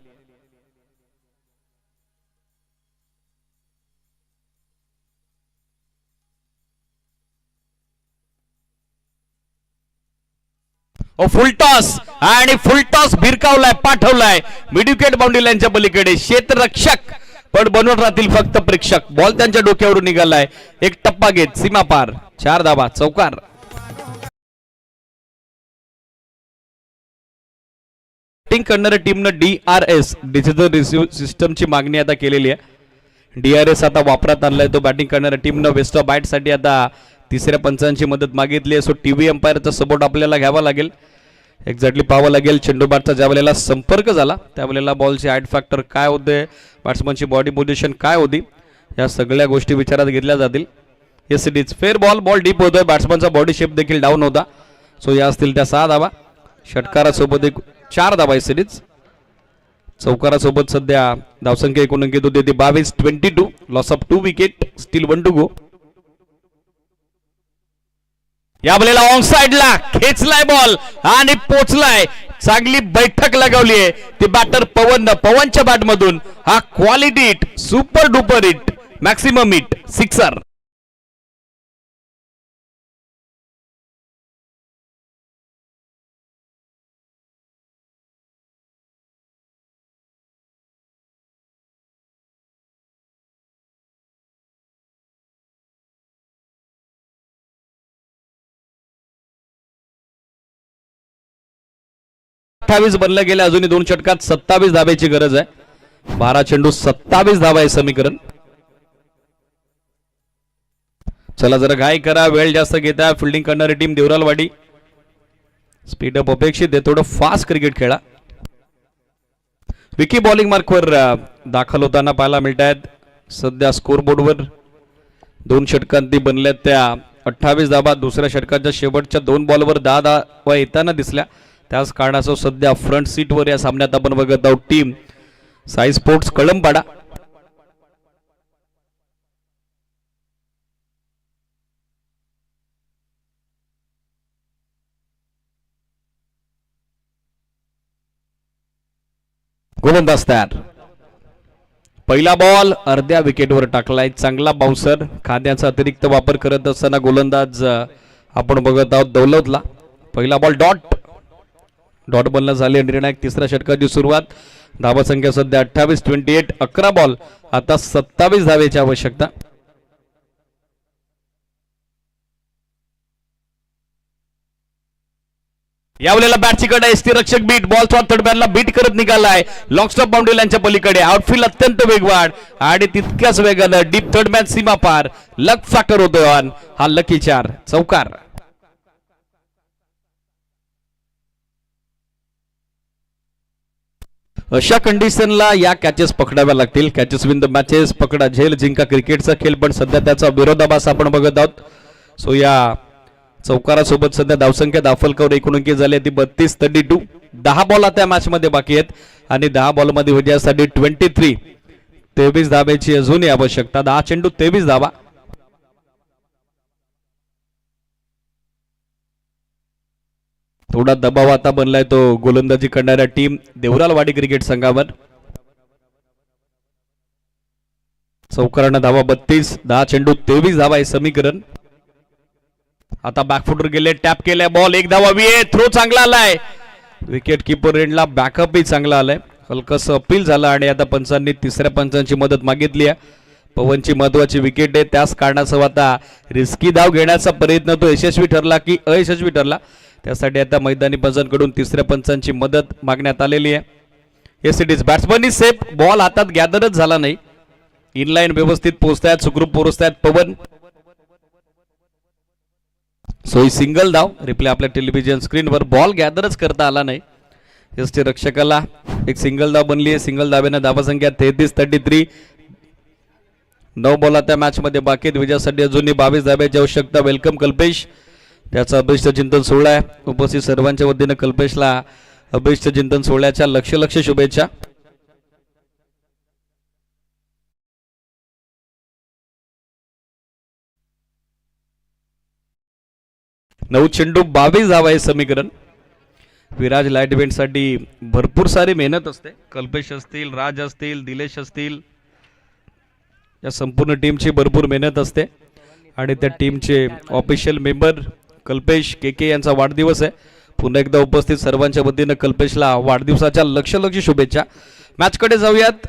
फुल टॉस आणि फुल टॉस भिरकावलाय, पाठवलाय मिड विकेट बाउंड्री लाईनच्या पलीकडे. क्षेत्ररक्षक पण बनवत राहतील फक्त प्रेक्षक. बॉल त्यांच्या डोक्यावरून निघालाय, एक टप्पा घेत सीमा पार. 4 धावा, चौकार. बॅटिंग करणाऱ्या टीमनं DRS डिजिटल रिसिव्ह सिस्टमची मागणी आता केलेली आहे. DRS आता वापरात आणलाय तो बॅटिंग करणाऱ्या टीमनं. वेस्ट ऑफ बॅट साठी आता तिसऱ्या पंचांची मदत मागितली आहे. सो टीव्ही अंपायरचा सपोर्ट आपल्याला घ्यावा लागेल. एक्झॅक्टली पाहावं लागेल चेंडू बॅटचा ज्या वेळेला संपर्क झाला त्यावेळेला बॉलचे हाईट फॅक्टर काय होते, बॅट्समनची बॉडी पोझिशन काय होती, या सगळ्या गोष्टी विचारात घेतल्या जातील. Yes it is fair ball. Ball deep होतोय, बॅट्समनचा बॉडी शेप देखील डाऊन होता. सो या असतील त्या 6 धावा. षटकारासोबत 4 धावा. Yes it is. चौकारासोबत सध्या धावसंख्या एकूण अंकित होती ती 22-22. Loss of 2 wicket. Still 1 to go. या बॉलला ऑन साइडला खेचलाय बॉल आणि पोचलाय. चांगली बैठक लगावली आहे ती बॅटर पवनच्या बॅट मधून. हा quality hit, super duper hit, maximum hit, sixer. बनले गेले अजूनही 2 षटकात 27 धाब्याची गरज आहे. 12 चेंडू 27 धावा आहे समीकरण. चला जरा घाई करा, वेळ जास्त घेता. फिल्डिंग करणारी टीम देवरालवाडी. स्पीडअप अपेक्षित आहे, थोडं फास्ट क्रिकेट खेळा. विकी बॉलिंग मार्कवर दाखल होताना पाहायला मिळत आहेत. सध्या स्कोरबोर्डवर 2 षटकांती बनल्यात त्या 28 धाबा. दुसऱ्या षटकाच्या शेवटच्या 2 बॉलवर 10 धावा येताना दिसल्या. त्याच कारणासह सध्या फ्रंट सीटवर या सामन्यात आपण बघत आहोत टीम साई स्पोर्ट्स कळंपाडा. गोलंदाज तयार. पहिला बॉल अर्ध्या विकेटवर टाकलाय. चांगला बाउन्सर. खांद्याचा अतिरिक्त वापर करत असताना गोलंदाज आपण बघत आहोत दौलतला. पहिला बॉल डॉट बनला झाले. निर्णायक तिसऱ्या षटकाची सुरुवात. धावा संख्या सध्या 28-28. 11 बॉल आता 27 धावेची आवश्यकता. यावेळेला बॅटची कडे एसटी रक्षक बीट. बॉल थर्ड बॅनला बीट करत निघालाय. लॉंग स्टॉप बाउंड्री लाईनच्या पलीकडे. आउटफील्ड अत्यंत वेगवान आणि तितक्याच वेगानं डीप थर्ड मॅन सीमा पार. लक फॅक्टर होतोय ऑन. हा लकी 4, चौकार. अशा कंडिशनला या कॅचेस पकडाव्या लागतील. Catches win the matches. पकडा झेल जिंका क्रिकेटचा खेळ, पण सध्या त्याचा विरोधाभास आपण बघत आहोत. सो या चौकारासोबत सध्या धावसंख्या दाफलकावर एकूण अंकी झाली ती 32-32. 10 बॉल आता मॅच मध्ये बाकी आहेत आणि 10 बॉल मध्ये विजयासाठी 23 धाब्याची अजूनही आवश्यकता. 10 चेंडू 23 धावा. थोडा दबाव आता बनलाय तो गोलंदाजी करणाऱ्या टीम देवरालवाडी क्रिकेट संघावर. चौकारानं धावा 32. 10 चेंडू 23 धावा आहे समीकरण. आता बॅकफुटर गेले. टॅप केलाय बॉल. 1 धावा. थ्रो चांगला आलाय. विकेट किपर एंडला बॅकअपही चांगला आलाय. हलकस अपील झाला आणि आता पंचांनी तिसऱ्या पंचांची मदत मागितली आहे. पवनची महत्वाची विकेट आहे, त्याच कारणासह आता रिस्की धाव घेण्याचा प्रयत्न तो यशस्वी ठरला की अयशस्वी ठरला, त्यासाठी आता मैदानी पंचांकडून तिसऱ्या पंचांची मदत मागण्यात आलेली आहे. Yes it is. Batsman is safe. Ball हातात गॅदरच झाला नाही. इनलाईन व्यवस्थित पोहोचतायत, सुखरूप पोहोचतायत पवन. सो सिंगल धाव. रिप्ले आपल्या टेलिव्हिजन स्क्रीनवर. बॉल गॅदरच करता आला नाही. यष्टी रक्षकाला एक सिंगल धाव बनली आहे. सिंगल धावेने धावा संख्या 33-33. 9 बॉल आता मॅच मध्ये बाकी आहेत. विजयासाठी अजूनही 22 धाब्याची आवश्यकता. वेलकम कल्पेश. त्याचा अभिष्ट चिंतन सोहळा आहे. उपस्थित सर्वांच्या वतीने कल्पेशला अभिष्ट चिंतन सोहळ्याच्या लक्ष शुभेच्छा. नऊ चेंडू 22 धावा आहे समीकरण. विराज लाईट इव्हेंट साठी भरपूर सारी मेहनत असते. कल्पेश असतील, राज असतील, दिलेश असतील, या संपूर्ण टीमची भरपूर मेहनत असते आणि त्या टीमचे ऑफिशियल मेंबर कल्पेश के यांचा वाढदिवस आहे. पुन्हा एकदा उपस्थित सर्वांच्या वतीनं कल्पेशला वाढदिवसाच्या लक्ष शुभेच्छा. मॅचकडे जाऊयात.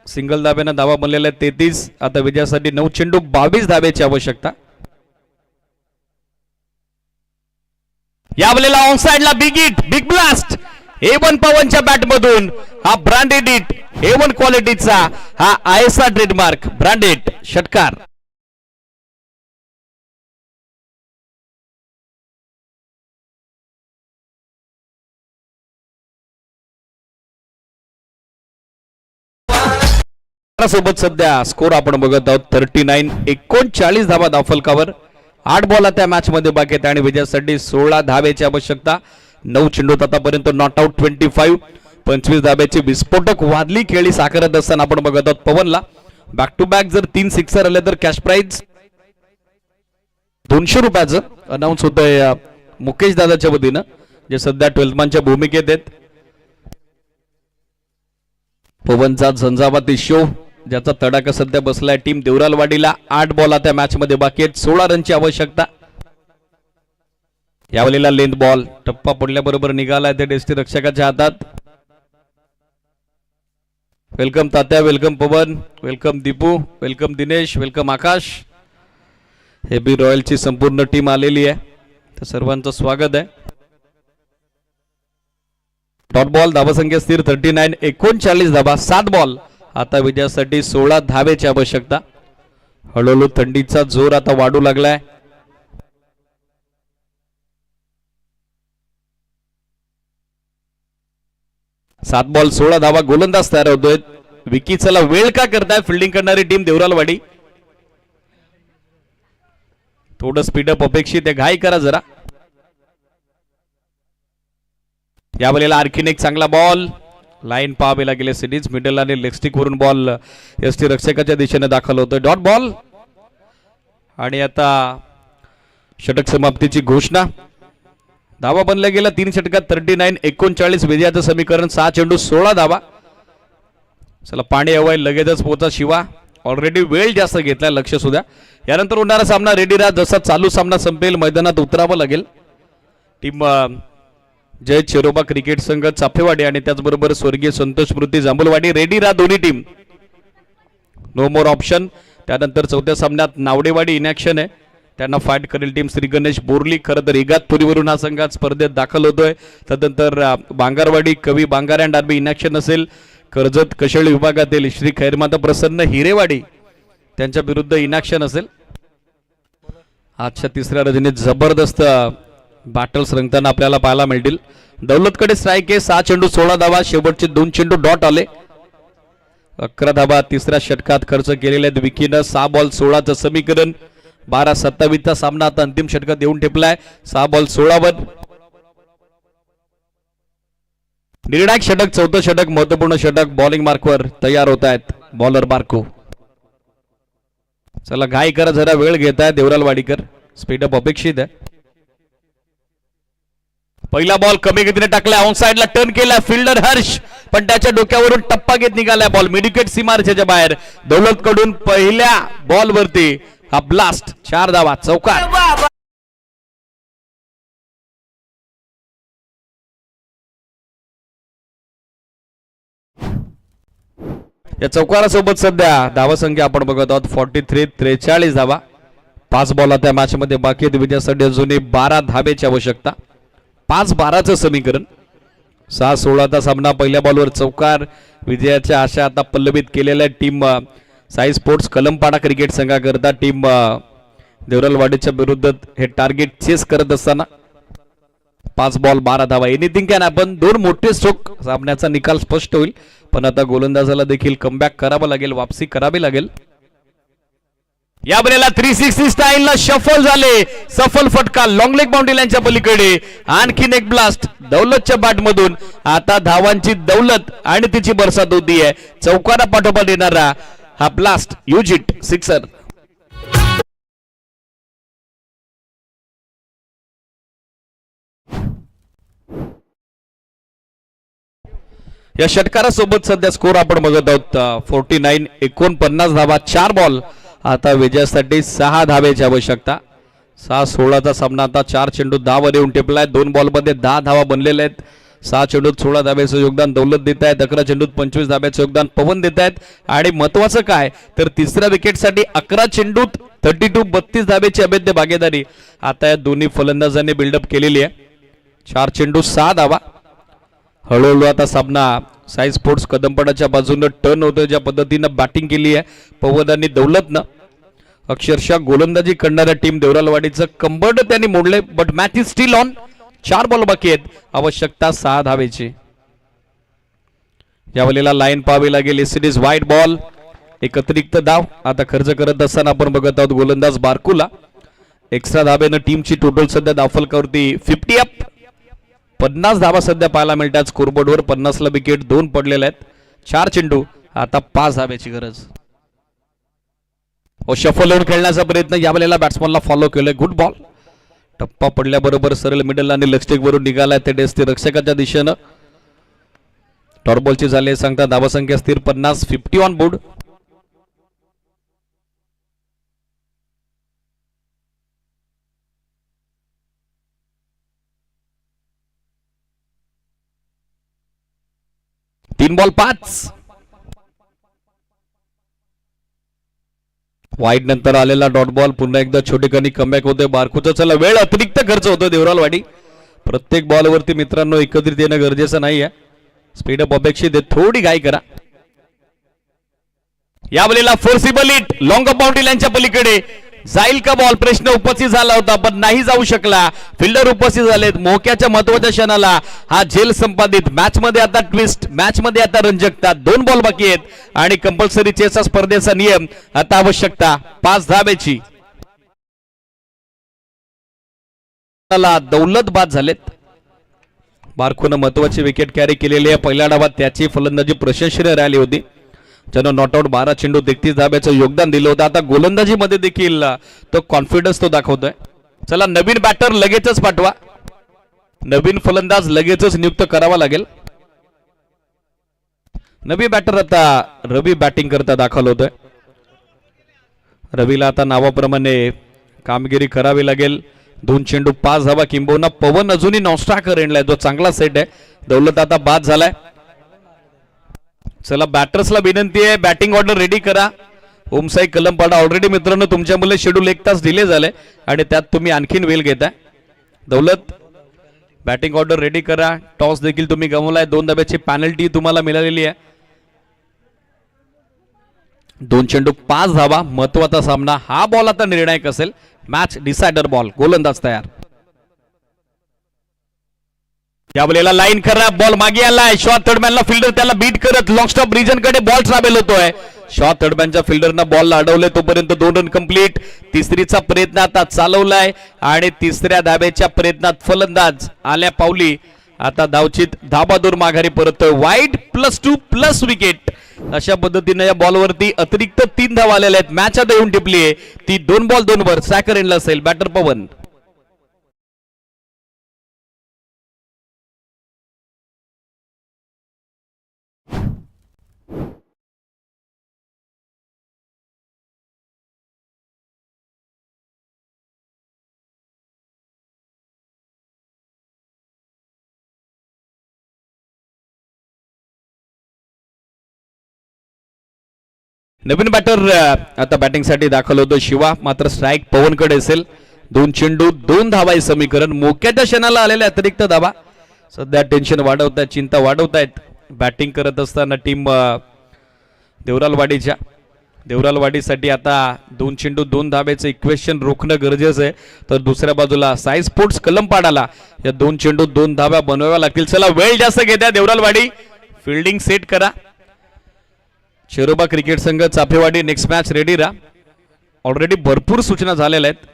सिंगल धाब्यानं धावा बनलेल्या 33. आता विजयासाठी 9 चेंडू 22 धाब्याची आवश्यकता. यावेळेला ऑन साइडला big hit, big blast A1 पवनच्या बॅट मधून हा ब्रँडेड हिट, A1 क्वालिटीचा हा ISR ट्रेडमार्क ब्रँडेड षटकार. सोबत सध्या स्कोर आपण बघत आहोत 39. 39 धावा धावफलकावर. 8 बॉल त्या मॅच मध्ये बाकी आहेत आणि विजयासाठी 16 धावेची आवश्यकता. 9 चेंडूत आतापर्यंत नॉट आउट 25. 25 धाब्याची विस्फोटक वादली खेळी साकारत असताना आपण बघत आहोत पवनला. बॅक टू बॅक जर 3 सिक्सर आले तर कॅश प्राइज 200 रुपयाचं अनाऊन्स होतंय मुकेश दादाच्या वतीनं, जे सध्या 12 मॅनच्या भूमिकेत आहेत. पवनचा झंझावाती शो ज्याचा तडाखा सध्या बसलाय टीम देवरालवाडीला. 8 बॉल त्या मॅच मध्ये बाकी आहेत. 16 रनची आवश्यकता. यावेळेला लेंथ बॉल टप्पा पडल्याबरोबर निघालाय ते डेस्टी रक्षकाच्या हातात. Welcome Tatya, welcome Pawan, welcome Deepu, welcome Dinesh, welcome Akash. हे बी रॉयलची संपूर्ण टीम आलेली आहे, तर सर्वांचं स्वागत आहे. डॉट बॉल धावसंख्या स्थिर 39. 39 धावा. 7 बॉल. आता विजयासाठी 16 धावेची आवश्यकता. हळूहळू थंडीचा जोर आता वाढू लागलाय. सात बॉल 16 धावा. गोलंदाज तयार होतोय. विकी चला वेळ का करताय फिल्डिंग करणारी टीम देवरालवाडी. थोडं स्पीडअप अपेक्षित आहे, घाई करा जरा. यावेळेला आणखीन एक चांगला बॉल. लाईन पाहावे लागेल. सिडीज मिडल आणि लेग स्टिक वरून बॉल एसटी रक्षकाच्या दिशेने दाखल होतोय. Dot ball. आणि आता षटक समाप्तीची घोषणा. धावा बनल्या गेला 3 षटकात 39. 39 विजयाचं समीकरण. 6 चेंडू 16 धावा. चला पाणी हवाय लगेचच पोहोचा शिवा. ऑलरेडी वेळ जास्त घेतलाय, लक्ष सुद्धा. यानंतर होणारा सामना रेडी राहा. जसा चालू सामना संपेल मैदानात उतरावं लागेल. टीम जय चेरोबा क्रिकेट संघ चाफेवाडी आणि त्याचबरोबर स्वर्गीय संतोष स्मृती जांभूलवाडी रेडी राहा दोन्ही टीम. नो मोर ऑप्शन. त्यानंतर चौथ्या सामन्यात नावडेवाडी इन ॲक्शन आहे, त्यांना फाईट करेल टीम श्री गणेश बोरली. खरं तर इगातपुरीवरून हा संघात स्पर्धेत दाखल होतोय. त्यानंतर बांगारवाडी कवी बांगार अँड आर्मी इन ॲक्शन असेल. कर्जत कशेळी विभागातील श्री खैरमाता प्रसन्न हिरेवाडी त्यांच्या विरुद्ध इन ॲक्शन असेल. आजच्या तिसऱ्या रजनीत जबरदस्त बॅटल्स रंगताना आपल्याला पाहायला मिळतील. दौलतकडे स्ट्राईक आहे. 6 चेंडू 16 धावा. शेवटचे 2 चेंडू डॉट आले. 11 धावा तिसऱ्या षटकात खर्च केलेल्या आहेत विकीनं. 6 बॉल 16चं समीकरण. 12-27चा सामना आता अंतिम षटकात येऊन ठेपलाय. 6 बॉल 16 वर. निर्णायक षटक, चौथं षटक, महत्वपूर्ण षटक. बॉलिंग मार्कवर तयार होत आहेत बॉलर बारको. चला घाई करा जरा, वेळ घेत आहे देवरालवाडीकर. स्पीडअप अपेक्षित आहे. पहिला बॉल कमी गतीने टाकलाय. ऑन साइडला टर्न केला फिल्डर हर्ष, पण त्याच्या डोक्यावरून टप्पा घेत निघालाय बॉल. मिडविकेट सीमारेषेच्या बाहेर. दौलत कडून पहिल्या बॉल वरती हा ब्लास्ट. 4 धावा. चौकार. या चौकारासोबत सध्या धावसंख्या आपण बघत आहोत 43. 43 धावा. 5 बॉल त्या मॅच मध्ये बाकी आहेत. विजयासाठी अजूनही 12 धावेची आवश्यकता. 5-12चं समीकरण. 6-16चा सामना. पहिल्या बॉलवर चौकार. विजयाच्या आशा आता पल्लवित केलेल्या team Sai sports Kalampada cricket संघाकरता टीम देवरालवाडीच्या विरुद्ध हे टार्गेट चेस करत असताना 5 बॉल 12 धावा. Anything can happen. 2 मोठे स्ट्रोक. सामन्याचा निकाल स्पष्ट होईल, पण आता गोलंदाजाला देखील कमबॅक करावं लागेल, वापसी करावी लागेल. या बॉलला 360 स्टाईलला शफल झाले. सफल फटका लॉंग लेग बाउंड्री लाईनच्या पलीकडे. आणखीन एक ब्लास्ट दौलतच्या बॅट मधून. आता धावांची दौलत आणि तिची बरसात होती आहे. चौकारा पाठोपाठ येणारा हा ब्लास्ट युजिट सिक्सर. या षटकारासोबत सध्या स्कोर आपण बघत आहोत 49. 49 धावा. 4 बॉल. आता विजयासाठी 6 धावेची आवश्यकता. 6-16चा सामना आता 4 चेंडू 10 वर येऊन टिपलाय. 2 बॉलमध्ये 10 धावा बनलेल्या आहेत. 6 चेंडूत 16 धाब्याचं योगदान दौलत देत आहेत. 11 चेंडूत 25 धाब्याचं योगदान पवन देत आहेत. आणि महत्वाचं काय तर तिसऱ्या विकेटसाठी 11 चेंडूत 32 धाब्याची अभेद्य भागीदारी आता या दोन्ही फलंदाजांनी बिल्डअप केलेली आहे. 4 चेंडू 6 धावा. हळूहळू आता सामना साई स्पोर्ट्स कदमपडाच्या बाजूनं टर्न होतोय. ज्या पद्धतीनं बॅटिंग केली आहे पवन आणि दौलतनं अक्षरशः गोलंदाजी करणाऱ्या टीम देवरालवाडीचं कंबरड त्यांनी मोडले. But match is steel on. 4 ball बाकी आहेत. आवश्यकता 6 धावेची. यावेळेला लाईन पाहावी लागेल. It is wide ball. एक अतिरिक्त धाव आता खर्च करत असताना आपण बघत आहोत गोलंदाज बारकुला. एक्स्ट्रा धाब्यानं टीमची टोटल सध्या धावफलकावरती 50 अप. 50 धावा सध्या पाहायला मिळतात स्कोरबोर्डवर. 50ला विकेट 2 पडलेले आहेत. 4 चेंडू आता 5 धाब्याची गरज. शफल होऊन खेळण्याचा प्रयत्न यावेळेला बॅट्समनला फॉलो केलाय. Good ball. टप्पा पडल्याबरोबर सरळ मिडल आणि लेग वरून निघालाय ते डेस्टी रक्षकाच्या दिशेनं. डॉट बॉलची झाली सांगता धावसंख्या स्थिर 50. 50 ऑन बोर्ड. तीन बॉल 5. वाईड नंतर आलेला डॉट बॉल पुन्हा एकदा छोटेखानी कमबॅक होते बारकूचा. चला वेळ अतिरिक्त खर्च होतो देवरालवाडी. प्रत्येक बॉलवरती मित्रांनो एकत्रित येणं गरजेचं नाही आहे. स्पीडअप अपेक्षित आहे. थोडी घाई करा. यावेळेला फोर्सिबल हिट लॉंग बाउंड्री लाईनच्या पलीकडे जाईल का बॉल प्रश्न उपस्थित झाला होता पण नाही जाऊ शकला. फिल्डर उपस्थित झालेत. मोक्याच्या महत्वाच्या क्षणाला हा झेल संपादित. मॅच मध्ये आता ट्विस्ट. मॅच मध्ये आता रंजकता. 2 बॉल बाकी आहेत आणि कंपल्सरी चेसचा स्पर्धेचा नियम आता आवश्यकता 5 धाब्याची. दौलत बाद झालेत. बारखून महत्वाची विकेट कॅरी केलेली आहे. पहिल्या डावात त्याची फलंदाजी प्रशंसनीय राहिली होती. ज्यानं नॉट आउट 12 चेंडू 33 धाब्याचं योगदान दिलं होतं. आता गोलंदाजीमध्ये देखील तो कॉन्फिडन्स तो दाखवतोय. चला नवीन बॅटर लगेचच पाठवा. नवीन फलंदाज लगेचच नियुक्त करावा लागेल. नवी बॅटर आता रवी बॅटिंग करता दाखल होतोय. रवीला आता नावाप्रमाणे कामगिरी करावी लागेल. 2 चेंडू 5 धावा किंबहुना पवन अजूनही नॉनस्ट्राकर एंडलाय. जो चांगला सेट आहे. दौलत आता बाद झालाय. चला बॅटर्सला विनंती आहे बॅटिंग ऑर्डर रेडी करा. ओमसाई कलमपाडा ऑलरेडी मित्रांनो तुमच्या मुले शेड्यूल 1 तास डिले झाले आणि त्यात तुम्ही आणखीन वेळ घेताय. दौलत बॅटिंग ऑर्डर रेडी करा. टॉस देखील तुम्ही गमावलाय. 2 धाब्याची पॅनल्टी तुम्हाला मिळालेली आहे. 2 चेंडू 5 धावा. महत्वाचा सामना. हा बॉल आता निर्णायक असेल. Match decider ball. गोलंदाज तयार. यावेळेला लाईन खराब. बॉल मागे आलाय. शॉट थर्डमॅनला फिल्डर त्याला बीट करत लॉंग स्टॉप रिजन कडे बॉल ट्रॅव्हल होतोय. शॉट थर्डमॅनच्या फिल्डरनं बॉलला अडवले. तोपर्यंत 2 रन कंप्लीट. तिसरीचा प्रयत्न आता चालवलाय आणि तिसऱ्या धाब्याच्या प्रयत्नात फलंदाज आल्या पावली. आता धावचित धाबादूर माघारी परततोय. Wide +2 wicket. अशा पद्धतीने या बॉलवरती अतिरिक्त 3 धावा आलेल्या आहेत. मॅच आता येऊन टिपली आहे ती 2 बॉल 2 वर. सॅकर एंडला असेल. बॅटर पवन. नवीन बॅटर आता बॅटिंगसाठी दाखल होतो शिवा. मात्र स्ट्राईक पवनकडे असेल. 2 चेंडू 2 धावा हे समीकरण. मोक्याच्या क्षणाला आलेल्या अतिरिक्त धावा सध्या टेन्शन वाढवतायत. चिंता वाढवतायत बॅटिंग करत असताना टीम देवरालवाडीसाठी आता 2 चेंडू 2 धाब्याचं इक्वेशन रोखणं गरजेचं आहे. तर दुसऱ्या बाजूला साई स्पोर्ट्स कलमपाडाला या 2 चेंडू 2 धाव्या बनवाव्या लागतील. चला वेळ जास्त घेत्या देवरालवाडी. फिल्डिंग सेट करा. शेरोबा क्रिकेट संघ चाफेवाडी नेक्स्ट मॅच रेडी राहा. ऑलरेडी भरपूर सूचना झालेल्या आहेत.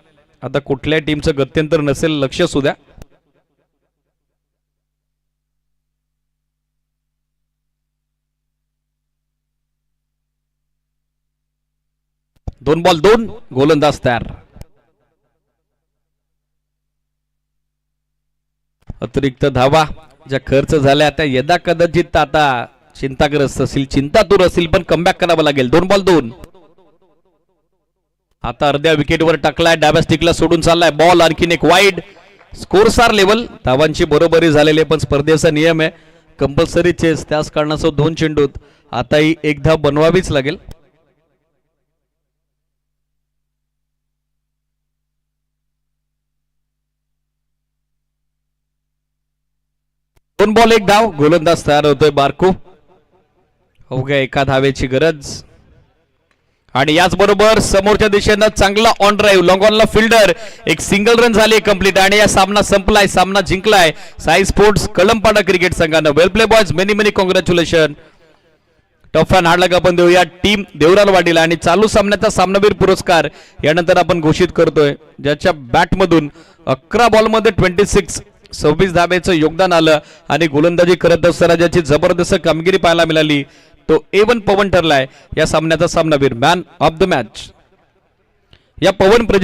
आता कुठल्या टीमचं गत्यंतर नसेल. लक्ष असू द्या. दोन बॉल 2. गोलंदाज तयार. अतिरिक्त धावा ज्या खर्च झाल्या त्या यदा कदाचित आता चिंताग्रस्त असतील. चिंतातूर असतील पण कमबॅक करावं लागेल. 2 बॉल 2. आता अर्ध्या विकेटवर टाकलाय, डाव्या स्टिकला सोडून चाललाय बॉल, आणखीन एक वाईड. स्कोरसार लेवल, धावांची बरोबरी झालेली आहे, पण स्पर्धेचा नियम आहे कंपल्सरी चेस, त्याच कारणासह 2 चेंडूत आता ही एक धाव बनवावीच लागेल. 2 बॉल 1 धाव. गोलंदाज तयार होतोय बारको. अवघ्या एका धावेची गरज. आणि याचबरोबर समोरच्या दिशेनं चांगला ऑन ड्राईव्ह, लॉंग ऑनला फिल्डर, एक सिंगल रन झाली कंप्लीट आणि या सामना संपलाय, सामना जिंकलाय साई स्पोर्ट्स कळंपाडा क्रिकेट संघानं. Well play boys, many many congratulation. Tough and hard luck आपण देऊया टीम देवरालवाडीला. आणि चालू सामन्याचा सामनावीर पुरस्कार यानंतर आपण घोषित करतोय, ज्याच्या बॅटमधून 11 बॉलमध्ये 26 धाब्याचं योगदान आलं आणि गोलंदाजी करत असताना ज्याची जबरदस्त कामगिरी पाहायला मिळाली तो A1 पवन ठरलाय या सामन्याचा सामनावीर, मॅन ऑफ द मॅच. या पवन प्रेझेंट